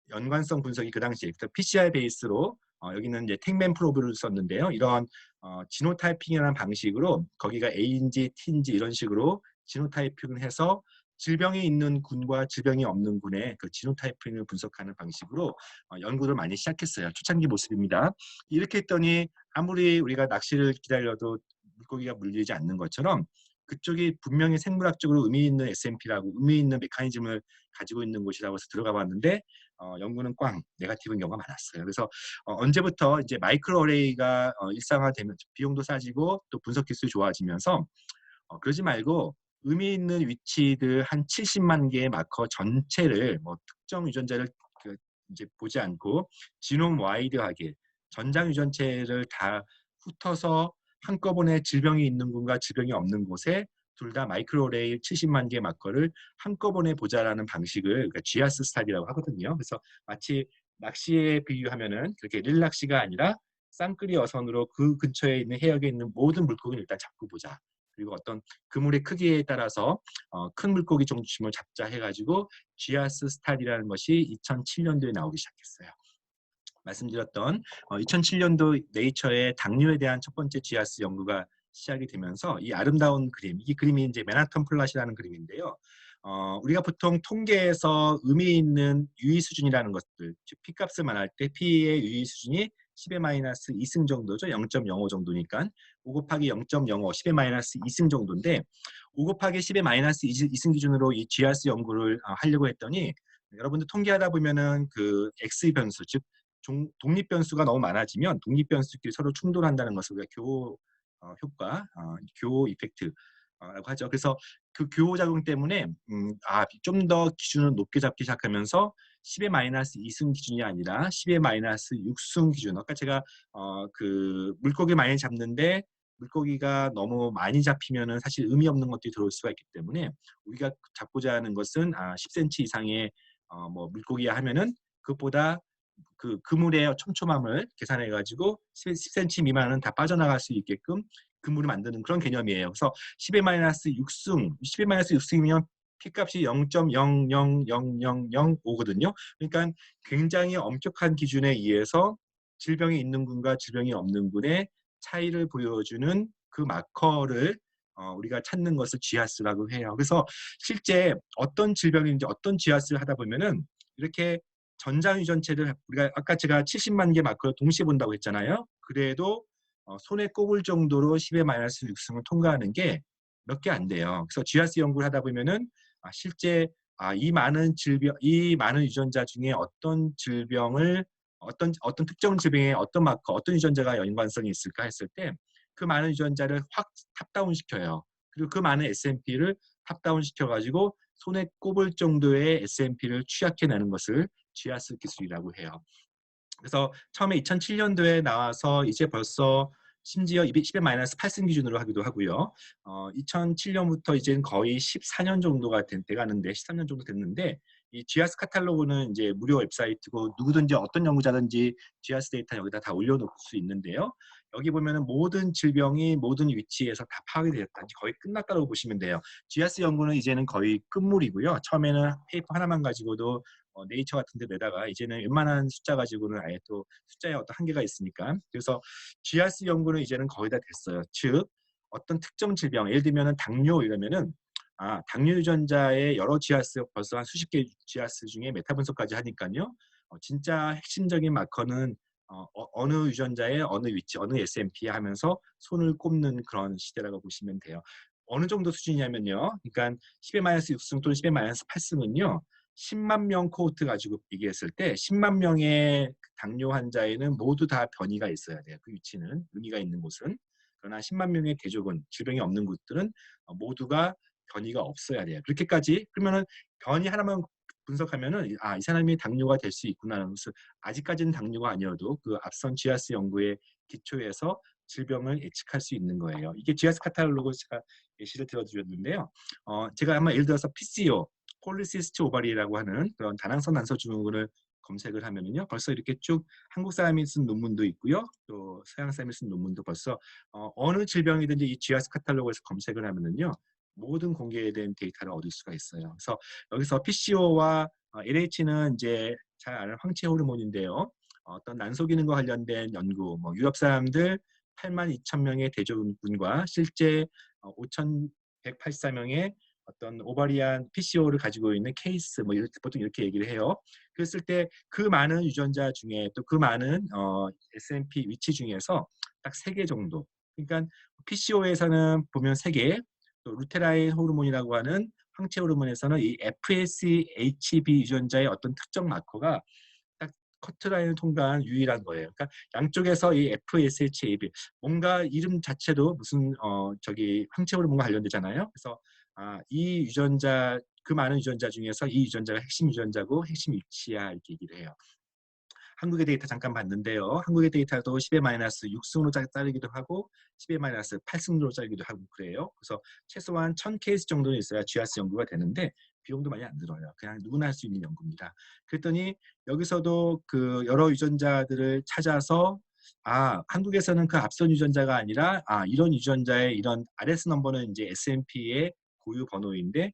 연관성 분석이 그 당시에 PCR 베이스로 여기는 이제 텍맨 프로브를 썼는데요. 이런 지노타이핑이라는 방식으로 거기가 A인지 T인지 이런 식으로 지노타이핑을 해서 질병이 있는 군과 질병이 없는 군의 그 지노타이핑을 분석하는 방식으로 연구를 많이 시작했어요. 초창기 모습입니다. 이렇게 했더니 아무리 우리가 낚시를 기다려도 물고기가 물리지 않는 것처럼 그쪽이 분명히 생물학적으로 의미 있는 SNP라고 의미 있는 메커니즘을 가지고 있는 곳이라고 해서 들어가 봤는데 연구는 꽝, 네거티브인 경우가 많았어요. 그래서 언제부터 이제 마이크로 어레이가 일상화되면 비용도 싸지고 또 분석 기술이 좋아지면서 그러지 말고 의미 있는 위치들 한 70만 개의 마커 전체를 뭐 특정 유전자를 이제 보지 않고 지놈 와이드하게 전장 유전체를 다 훑어서 한꺼번에 질병이 있는 곳과 질병이 없는 곳에 둘 다 마이크로레일 70만 개 마커를 한꺼번에 보자라는 방식을 그러니까 GIAS 스타디라고 하거든요. 그래서 마치 낚시에 비유하면은 그렇게 릴낚시가 아니라 쌍끌이 어선으로 그 근처에 있는 해역에 있는 모든 물고기를 일단 잡고 보자. 그리고 어떤 그물의 크기에 따라서 큰 물고기 중심을 잡자 해가지고 GIAS 스타디라는 것이 2007년도에 나오기 시작했어요. 말씀드렸던 2007년도 네이처의 당뇨에 대한 첫 번째 GIAS 연구가 시작이 되면서 이 아름다운 그림, 이 그림이 이제 맨하탄 플랫이라는 그림인데요. 우리가 보통 통계에서 의미 있는 유의 수준이라는 것들, 즉 P값을 말할 때 P의 유의 수준이 10의 마이너스 2승 정도죠. 0.05 정도니까 5 곱하기 0.05, 10의 마이너스 2승 정도인데 5 곱하기 10의 마이너스 2승 기준으로 이 GIAS 연구를 하려고 했더니 여러분들 통계하다 보면은 그 X 변수, 즉 독립 변수가 너무 많아지면 독립 변수끼리 서로 충돌한다는 것을 우리가 교호 효과, 교호 이펙트라고 하죠. 그래서 그 교호 작용 때문에 좀 더 기준을 높게 잡기 시작하면서 10의 마이너스 2승 기준이 아니라 10의 마이너스 6승 기준. 아까 제가 그 물고기 많이 잡는데 물고기가 너무 많이 잡히면은 사실 의미 없는 것들이 들어올 수가 있기 때문에 우리가 잡고자 하는 것은 10cm 이상의 뭐 물고기야 하면은 그것보다 그 그물의 촘촘함을 계산해 가지고 10cm 미만은 다 빠져나갈 수 있게끔 그물을 만드는 그런 개념이에요. 그래서 10의 마이너스 6승, 10의 마이너스 6승이면 P값이 0.000005거든요. 그러니까 굉장히 엄격한 기준에 의해서 질병이 있는 군과 질병이 없는 군의 차이를 보여주는 그 마커를 우리가 찾는 것을 GIAS라고 해요. 그래서 실제 어떤 질병인지 어떤 GIAS를 하다 보면은 이렇게 전장 유전체를 우리가 아까 제가 70만 개 마커를 동시에 본다고 했잖아요. 그래도 손에 꼽을 정도로 10의 마이너스 6승을 통과하는 게 몇 개 안 돼요. 그래서 GIAS 연구를 하다 보면은 실제 이 많은 질병, 이 많은 유전자 중에 어떤 질병을 어떤 특정 질병에 어떤 마커, 어떤 유전자가 연관성이 있을까 했을 때 그 많은 유전자를 확 탑다운 시켜요. 그리고 그 많은 SNP를 탑다운 시켜가지고 손에 꼽을 정도의 SNP를 취약해내는 것을 GIAS 기술이라고 해요. 그래서 처음에 2007년도에 나와서 이제 벌써 심지어 10의 마이너스 8승 기준으로 하기도 하고요. 2007년부터 이제는 거의 14년 정도가 돼가는데 13년 정도 됐는데 이 GIAS 카탈로그는 이제 무료 웹사이트고 누구든지 어떤 연구자든지 GIAS 데이터 여기다 다 올려놓을 수 있는데요. 여기 보면은 모든 질병이 모든 위치에서 다 파악이 되었다. 거의 끝났다고 보시면 돼요. GIAS 연구는 이제는 거의 끝물이고요. 처음에는 페이퍼 하나만 가지고도 네이처 같은 데 내다가 이제는 웬만한 숫자 가지고는 아예 또 숫자에 어떤 한계가 있으니까 그래서 GIAS 연구는 이제는 거의 다 됐어요. 즉 어떤 특정 질병 예를 들면 당뇨 이러면은 당뇨 유전자의 여러 GIAS 벌써 한 수십 개 GIAS 중에 메타 분석까지 하니까요. 진짜 핵심적인 마커는 어느 유전자의 어느 위치, 어느 SNP 하면서 손을 꼽는 그런 시대라고 보시면 돼요. 어느 정도 수준이냐면요. 그러니까 10의-6승 또는 10의-8승은요. 10만 명 코호트 가지고 얘기했을 때 10만 명의 당뇨 환자에는 모두 다 변이가 있어야 돼요. 그 위치는 의미가 있는 곳은. 그러나 10만 명의 대조군 질병이 없는 곳들은 모두가 변이가 없어야 돼요. 그렇게까지 그러면은 변이 하나만 분석하면은 이 사람이 당뇨가 될 수 있구나라는 것을 아직까지는 당뇨가 아니어도 그 앞선 지아스 연구의 기초에서 질병을 예측할 수 있는 거예요. 이게 지아스 카탈로그 제가 예시를 들어드렸는데요. 제가 한번 예를 들어서 PCO, 폴리시스트 오바리라고 하는 그런 다낭성 난소 증후군을 검색을 하면은요, 벌써 이렇게 쭉 한국 사람이 쓴 논문도 있고요, 또 서양 사람이 쓴 논문도 벌써 어느 질병이든지 이 지아스 카탈로그에서 검색을 하면은요, 모든 공개된 데이터를 얻을 수가 있어요. 그래서 여기서 PCO와 LH는 이제 잘 아는 황체 호르몬인데요. 어떤 난소 기능과 관련된 연구, 뭐 유럽 사람들 82,000명의 대조군과 실제 5,184명의 어떤 오바리안 PCO를 가지고 있는 케이스, 뭐 보통 이렇게 얘기를 해요. 그랬을 때 그 많은 유전자 중에 또 그 많은 SNP 위치 중에서 딱 3개 정도. 그러니까 PCO에서는 보면 3개, 또 루테라인 호르몬이라고 하는 황체 호르몬에서는 이 FSHB 유전자의 어떤 특정 마커가 딱 커트라인을 통과한 유일한 거예요. 그러니까 양쪽에서 이 FSHAB 뭔가 이름 자체도 무슨 저기 황체 호르몬과 관련되잖아요. 그래서 이 유전자 그 많은 유전자 중에서 이 유전자가 핵심 유전자고 핵심 위치야 이렇게 얘기를 해요. 한국의 데이터 잠깐 봤는데요. 한국의 데이터도 10의-6승으로 자르기도 하고 10의-8승으로 자르기도 하고 그래요. 그래서 최소한 1000케이스 정도는 있어야 GIS 연구가 되는데 비용도 많이 안 들어요. 그냥 누구나 할 수 있는 연구입니다. 그랬더니 여기서도 그 여러 유전자들을 찾아서 한국에서는 그 앞선 유전자가 아니라 이런 유전자의 이런 RS 넘버는 이제 SNP의 고유 번호인데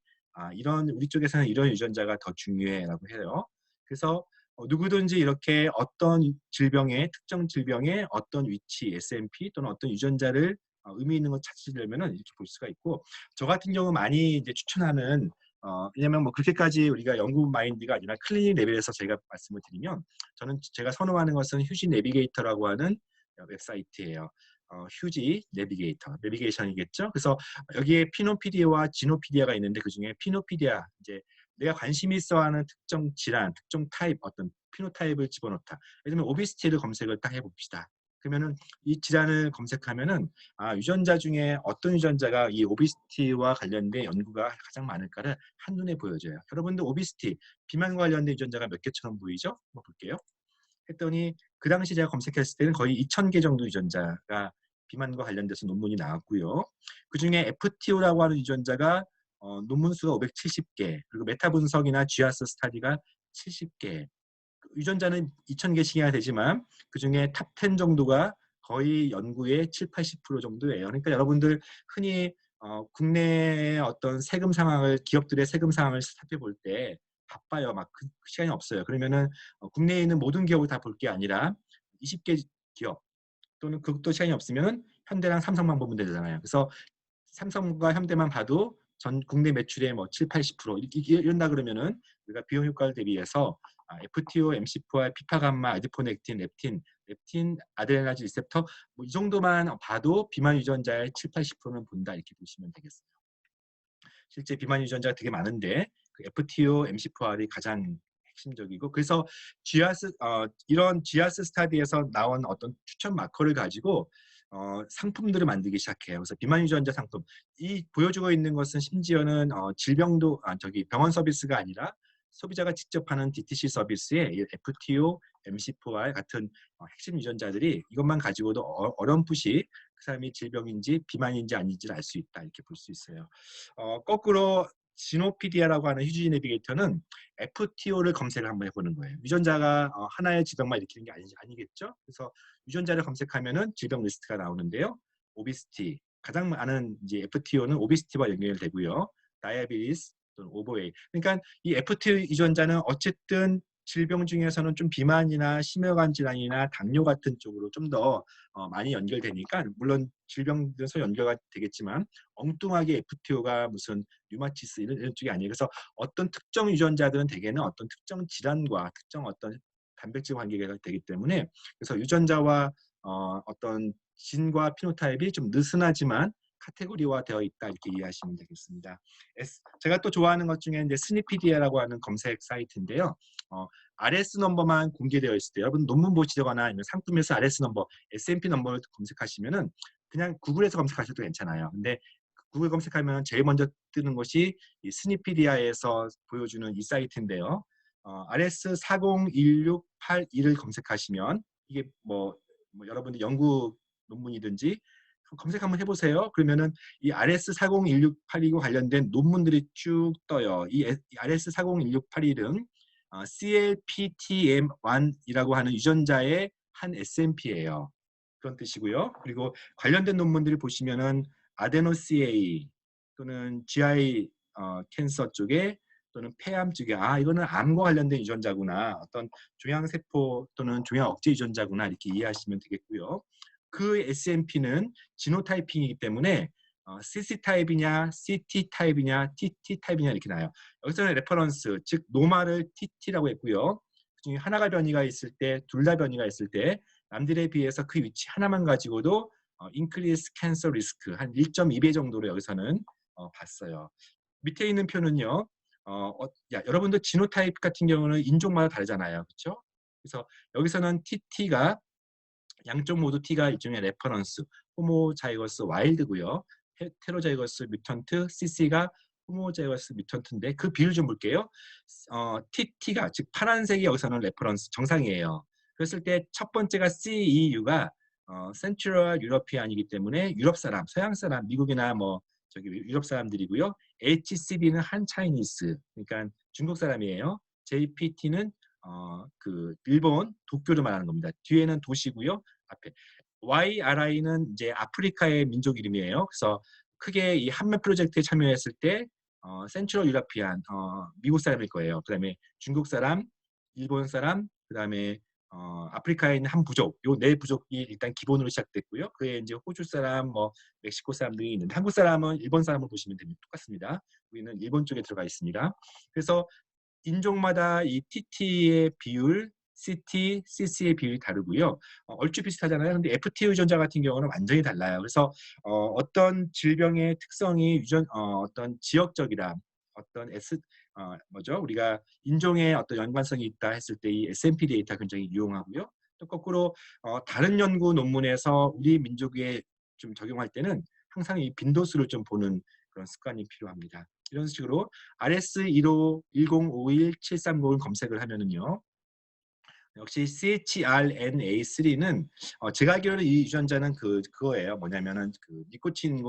이런 우리 쪽에서는 이런 유전자가 더 중요해라고 해요. 그래서 누구든지 이렇게 어떤 질병의 특정 질병의 어떤 위치, SNP 또는 어떤 유전자를 의미 있는 걸 찾으려면은 이렇게 볼 수가 있고, 저 같은 경우 많이 이제 추천하는 왜냐면 뭐 그렇게까지 우리가 연구 마인드가 아니라 클리닉 레벨에서 제가 말씀을 드리면 저는 제가 선호하는 것은 휴지 내비게이터라고 하는 웹사이트예요. 휴지 내비게이터, 내비게이션이겠죠. 그래서 여기에 피노피디아와 지노피디아가 있는데 그 중에 피노피디아 이제 내가 관심 있어하는 특정 질환, 특정 타입 어떤 피노타입을 집어넣다. 예를 들면 오비시티를 검색을 딱 해봅시다. 그러면은 이 질환을 검색하면은 유전자 중에 어떤 유전자가 이 오비시티와 관련된 연구가 가장 많을까를 한눈에 보여줘요. 여러분들 오비시티, 비만과 관련된 유전자가 몇 개처럼 보이죠? 한번 볼게요. 했더니 그 당시 제가 검색했을 때는 거의 2,000개 정도 유전자가 비만과 관련돼서 논문이 나왔고요. 그중에 FTO라고 하는 유전자가 논문 수가 570개, 그리고 메타 분석이나 GIAS 스타디가 70개. 유전자는 2,000개씩이나 되지만 그중에 탑 10 정도가 거의 연구의 7, 80% 정도예요. 그러니까 여러분들 흔히 국내의 어떤 세금 상황을 기업들의 세금 상황을 살펴볼 때 바빠요. 막 그 시간이 없어요. 그러면은 국내에 있는 모든 기업을 다 볼 게 아니라 20개 기업 또는 그것도 시간이 없으면 현대랑 삼성만 보면 되잖아요. 그래서 삼성과 현대만 봐도 전 국내 매출의 뭐 7, 80% 이런다 그러면은 우리가 비용 효과를 대비해서 FTO, MC4R, 피파감마, 아디포넥틴, 렙틴, 아드레날진 리셉터 뭐 이 정도만 봐도 비만 유전자의 7, 80%는 본다 이렇게 보시면 되겠어요. 실제 비만 유전자가 되게 많은데 그 FTO, MC4R이 가장 핵심적이고 그래서 이런 GIAS 스타디에서 나온 어떤 추천 마커를 가지고 상품들을 만들기 시작해요. 그래서 비만 유전자 상품 이 보여주고 있는 것은 심지어는 질병도 병원 서비스가 아니라 소비자가 직접 하는 DTC 서비스에 FTO, MC4R 같은 핵심 유전자들이 이것만 가지고도 어렴풋이 그 사람이 질병인지 비만인지 아닌지를 알 수 있다 이렇게 볼 수 있어요. 거꾸로 지노피디아라고 하는 휴지 내비게이터는 FTO를 검색을 한번 해보는 거예요. 유전자가 하나의 질병만 일으키는 게 아니겠죠? 그래서 유전자를 검색하면은 질병 리스트가 나오는데요. 오비시티 가장 많은 이제 FTO는 오비시티와 연결되고요. 다이아비티스 또는 오버웨이. 그러니까 이 FTO 유전자는 어쨌든 질병 중에서는 좀 비만이나 심혈관 질환이나 당뇨 같은 쪽으로 좀 더 많이 연결되니까 물론 질병에서 연결가 되겠지만 엉뚱하게 FTO가 무슨 류마티스 이런 쪽이 아니에요. 그래서 어떤 특정 유전자들은 대개는 어떤 특정 질환과 특정 어떤 단백질 관계가 되기 때문에 그래서 유전자와 어떤 진과 피노타입이 좀 느슨하지만 카테고리화 되어 있다 이렇게 이해하시면 되겠습니다. 제가 또 좋아하는 것 중에 이제 스니피디아라고 하는 검색 사이트인데요. RS 넘버만 공개되어 있을 때 여러분 논문 보시거나 아니면 상품에서 RS 넘버, S&P 넘버를 검색하시면은 그냥 구글에서 검색하셔도 괜찮아요. 근데 구글 검색하면 제일 먼저 뜨는 것이 이 스니피디아에서 보여주는 이 사이트인데요. RS401682를 검색하시면 이게 뭐 여러분들 연구 논문이든지 검색 한번 해보세요. 그러면은 이 RS401681과 관련된 논문들이 쭉 떠요. 이 RS401681은 CLPTM1이라고 하는 유전자의 한 SNP예요. 그런 뜻이고요. 그리고 관련된 논문들을 보시면은 아데노CA 또는 GI 캔서 쪽에 또는 폐암 쪽에 이거는 암과 관련된 유전자구나. 어떤 종양세포 또는 종양 억제 유전자구나 이렇게 이해하시면 되겠고요. 그 SNP는 지노타이핑이기 때문에 CC 타입이냐, CT 타입이냐, TT 타입이냐 이렇게 나요. 여기서는 레퍼런스, 즉 노말을 TT라고 했고요. 그중에 하나가 변이가 있을 때, 둘 다 변이가 있을 때 남들에 비해서 그 위치 하나만 가지고도 increase cancer risk 한 1.2배 정도로 여기서는 봤어요. 밑에 있는 표는요. 여러분들 지노타입 같은 경우는 인종마다 다르잖아요. 그렇죠? 그래서 여기서는 TT가 양쪽 모두 T가 일종의 레퍼런스, 호모자이거스 와일드고요. 헤테로자이거스 뮤턴트, CC가 호모자이거스 뮤턴트인데 그 비율 좀 볼게요. TT가 즉 파란색이 여기서는 레퍼런스 정상이에요. 그랬을 때 첫 번째가 CEU가 센트럴 유러피안이기 때문에 유럽 사람, 서양 사람, 미국이나 뭐 저기 유럽 사람들이고요. HCB는 한 차이니스, 그러니까 중국 사람이에요. JPT는 그 일본 도쿄를 말하는 겁니다. 뒤에는 도시고요. 앞에 YRI는 이제 아프리카의 민족 이름이에요. 그래서 크게 이 한메 프로젝트에 참여했을 때 센트럴 유라피안 미국 사람일 거예요. 그다음에 중국 사람, 일본 사람, 그다음에 아프리카에 있는 한 부족, 요 네 부족이 일단 기본으로 시작됐고요. 그에 이제 호주 사람, 뭐 멕시코 사람 등이 있는데 한국 사람은 일본 사람을 보시면 됩니다. 똑같습니다. 우리는 일본 쪽에 들어가 있습니다. 그래서 인종마다 이 TT의 비율, CT, CC의 비율이 다르고요. 얼추 비슷하잖아요. 근데 FT 유전자 같은 경우는 완전히 달라요. 그래서 어떤 질병의 특성이 어떤 지역적이라 어떤 뭐죠? 우리가 인종의 어떤 연관성이 있다 했을 때 이 S&P 데이터 굉장히 유용하고요. 또 거꾸로 다른 연구 논문에서 우리 민족에 좀 적용할 때는 항상 이 빈도수를 좀 보는 그런 습관이 필요합니다. 이런 식으로 RS151051-730을 검색을 하면은요. 역시 CHRNA3는 제가 알기로는 이 유전자는 그거예요. 뭐냐면은 그 니코틴이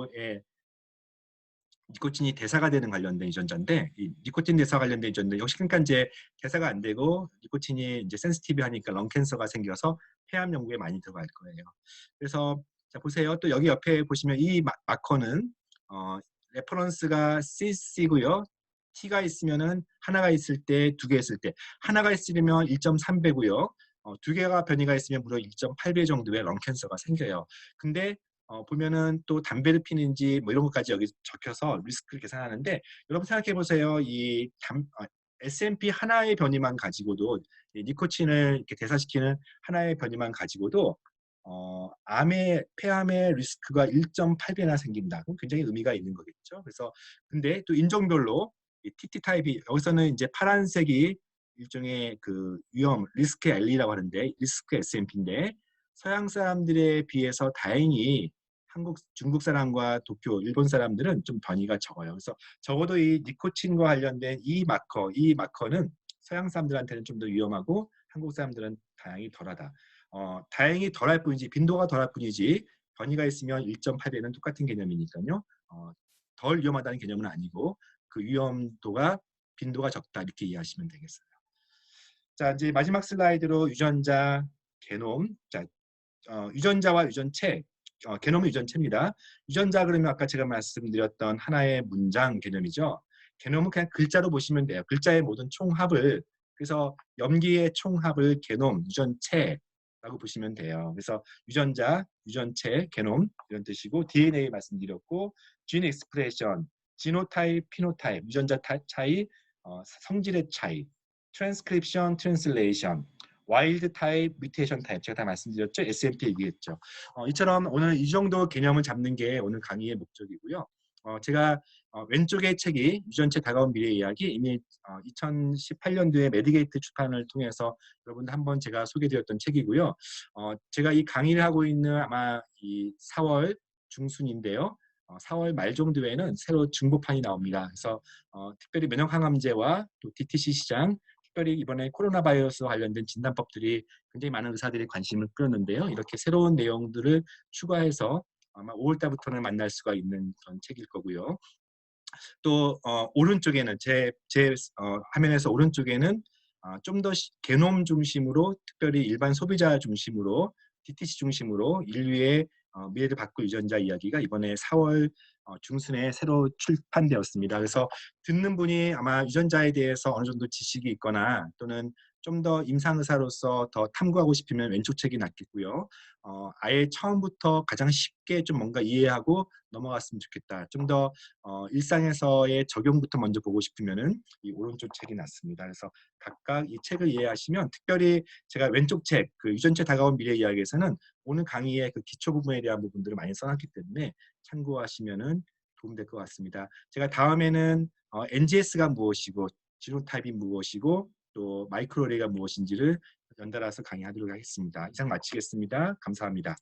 대사가 되는 관련된 유전자인데 이 니코틴 대사 관련된 유전자 역시 그러니까 이제 대사가 안 되고 니코틴이 이제 센시티브하니까 런 캔서가 생겨서 폐암 연구에 많이 들어갈 거예요. 그래서 자 보세요. 또 여기 옆에 보시면 이 마커는 레퍼런스가 CC고요. T가 있으면은 하나가 있을 때, 두 개 있을 때 하나가 있으면 1.3배고요. 두 개가 변이가 있으면 무려 1.8배 정도의 런 캔서가 생겨요. 근데 보면은 또 담배를 피는지 뭐 이런 것까지 여기 적혀서 리스크를 계산하는데 여러분 생각해 보세요. S&P 하나의 변이만 가지고도 니코틴을 이렇게 대사시키는 하나의 변이만 가지고도 폐암의 리스크가 1.8배나 생긴다. 그럼 굉장히 의미가 있는 거겠죠. 그래서 근데 또 인종별로 이 TT 타입이 여기서는 이제 파란색이 일종의 그 위험 리스크 L이라고 하는데 리스크 S&P인데 서양 사람들에 비해서 다행히 중국 사람과 도쿄, 일본 사람들은 좀 변이가 적어요. 그래서 적어도 이 니코틴과 관련된 이 마커는 서양 사람들한테는 좀 더 위험하고 한국 사람들은 다행히 덜하다. 다행히 덜할 뿐이지 빈도가 덜할 뿐이지 변이가 있으면 1.8배는 똑같은 개념이니까요. 덜 위험하다는 개념은 아니고 그 위험도가 빈도가 적다 이렇게 이해하시면 되겠어요. 자 이제 마지막 슬라이드로 유전자, 게놈, 자 유전자와 유전체, 게놈은 유전체입니다. 유전자 그러면 아까 제가 말씀드렸던 하나의 문장 개념이죠. 게놈은 그냥 글자로 보시면 돼요. 글자의 모든 총합을 그래서 염기의 총합을 게놈, 유전체라고 보시면 돼요. 그래서 유전자, 유전체, 게놈 이런 뜻이고 DNA 말씀드렸고 진 익스프레션, 지노타입, 피노타입, 유전자 차이, 성질의 차이, 트랜스크립션, 트랜슬레이션 와일드 타입, 뮤테이션 타입 제가 다 말씀드렸죠. SNP 얘기했죠. 이처럼 오늘 이 정도 개념을 잡는 게 오늘 강의의 목적이고요. 제가 왼쪽의 책이 유전체 다가온 미래 이야기 이미 2018년도에 메디게이트 출판을 통해서 여러분들 한번 제가 소개드렸던 책이고요. 제가 이 강의를 하고 있는 아마 이 4월 중순인데요. 4월 말 정도에는 새로 중고판이 나옵니다. 그래서 특별히 면역항암제와 또 DTC 시장, 특별히 이번에 코로나 바이러스와 관련된 진단법들이 굉장히 많은 의사들이 관심을 끌었는데요. 이렇게 새로운 내용들을 추가해서 아마 5월 달부터는 만날 수가 있는 그런 책일 거고요. 또 오른쪽에는 제 화면에서 오른쪽에는 좀 더 개놈 중심으로 특별히 일반 소비자 중심으로 DTC 중심으로 인류의 미래를 바꿀 유전자 이야기가 이번에 4월 중순에 새로 출판되었습니다. 그래서 듣는 분이 아마 유전자에 대해서 어느 정도 지식이 있거나 또는 좀 더 임상의사로서 더 탐구하고 싶으면 왼쪽 책이 낫겠고요. 아예 처음부터 가장 쉽게 좀 뭔가 이해하고 넘어갔으면 좋겠다. 좀 더 일상에서의 적용부터 먼저 보고 싶으면은 이 오른쪽 책이 낫습니다. 그래서 각각 이 책을 이해하시면 특별히 제가 왼쪽 책, 그 유전체 다가온 미래 이야기에서는 오늘 강의의 그 기초 부분에 대한 부분들을 많이 써놨기 때문에 참고하시면은 도움될 것 같습니다. 제가 다음에는 NGS가 무엇이고 지노타입이 무엇이고 또 마이크로레이가 무엇인지를 연달아서 강의하도록 하겠습니다. 이상 마치겠습니다. 감사합니다.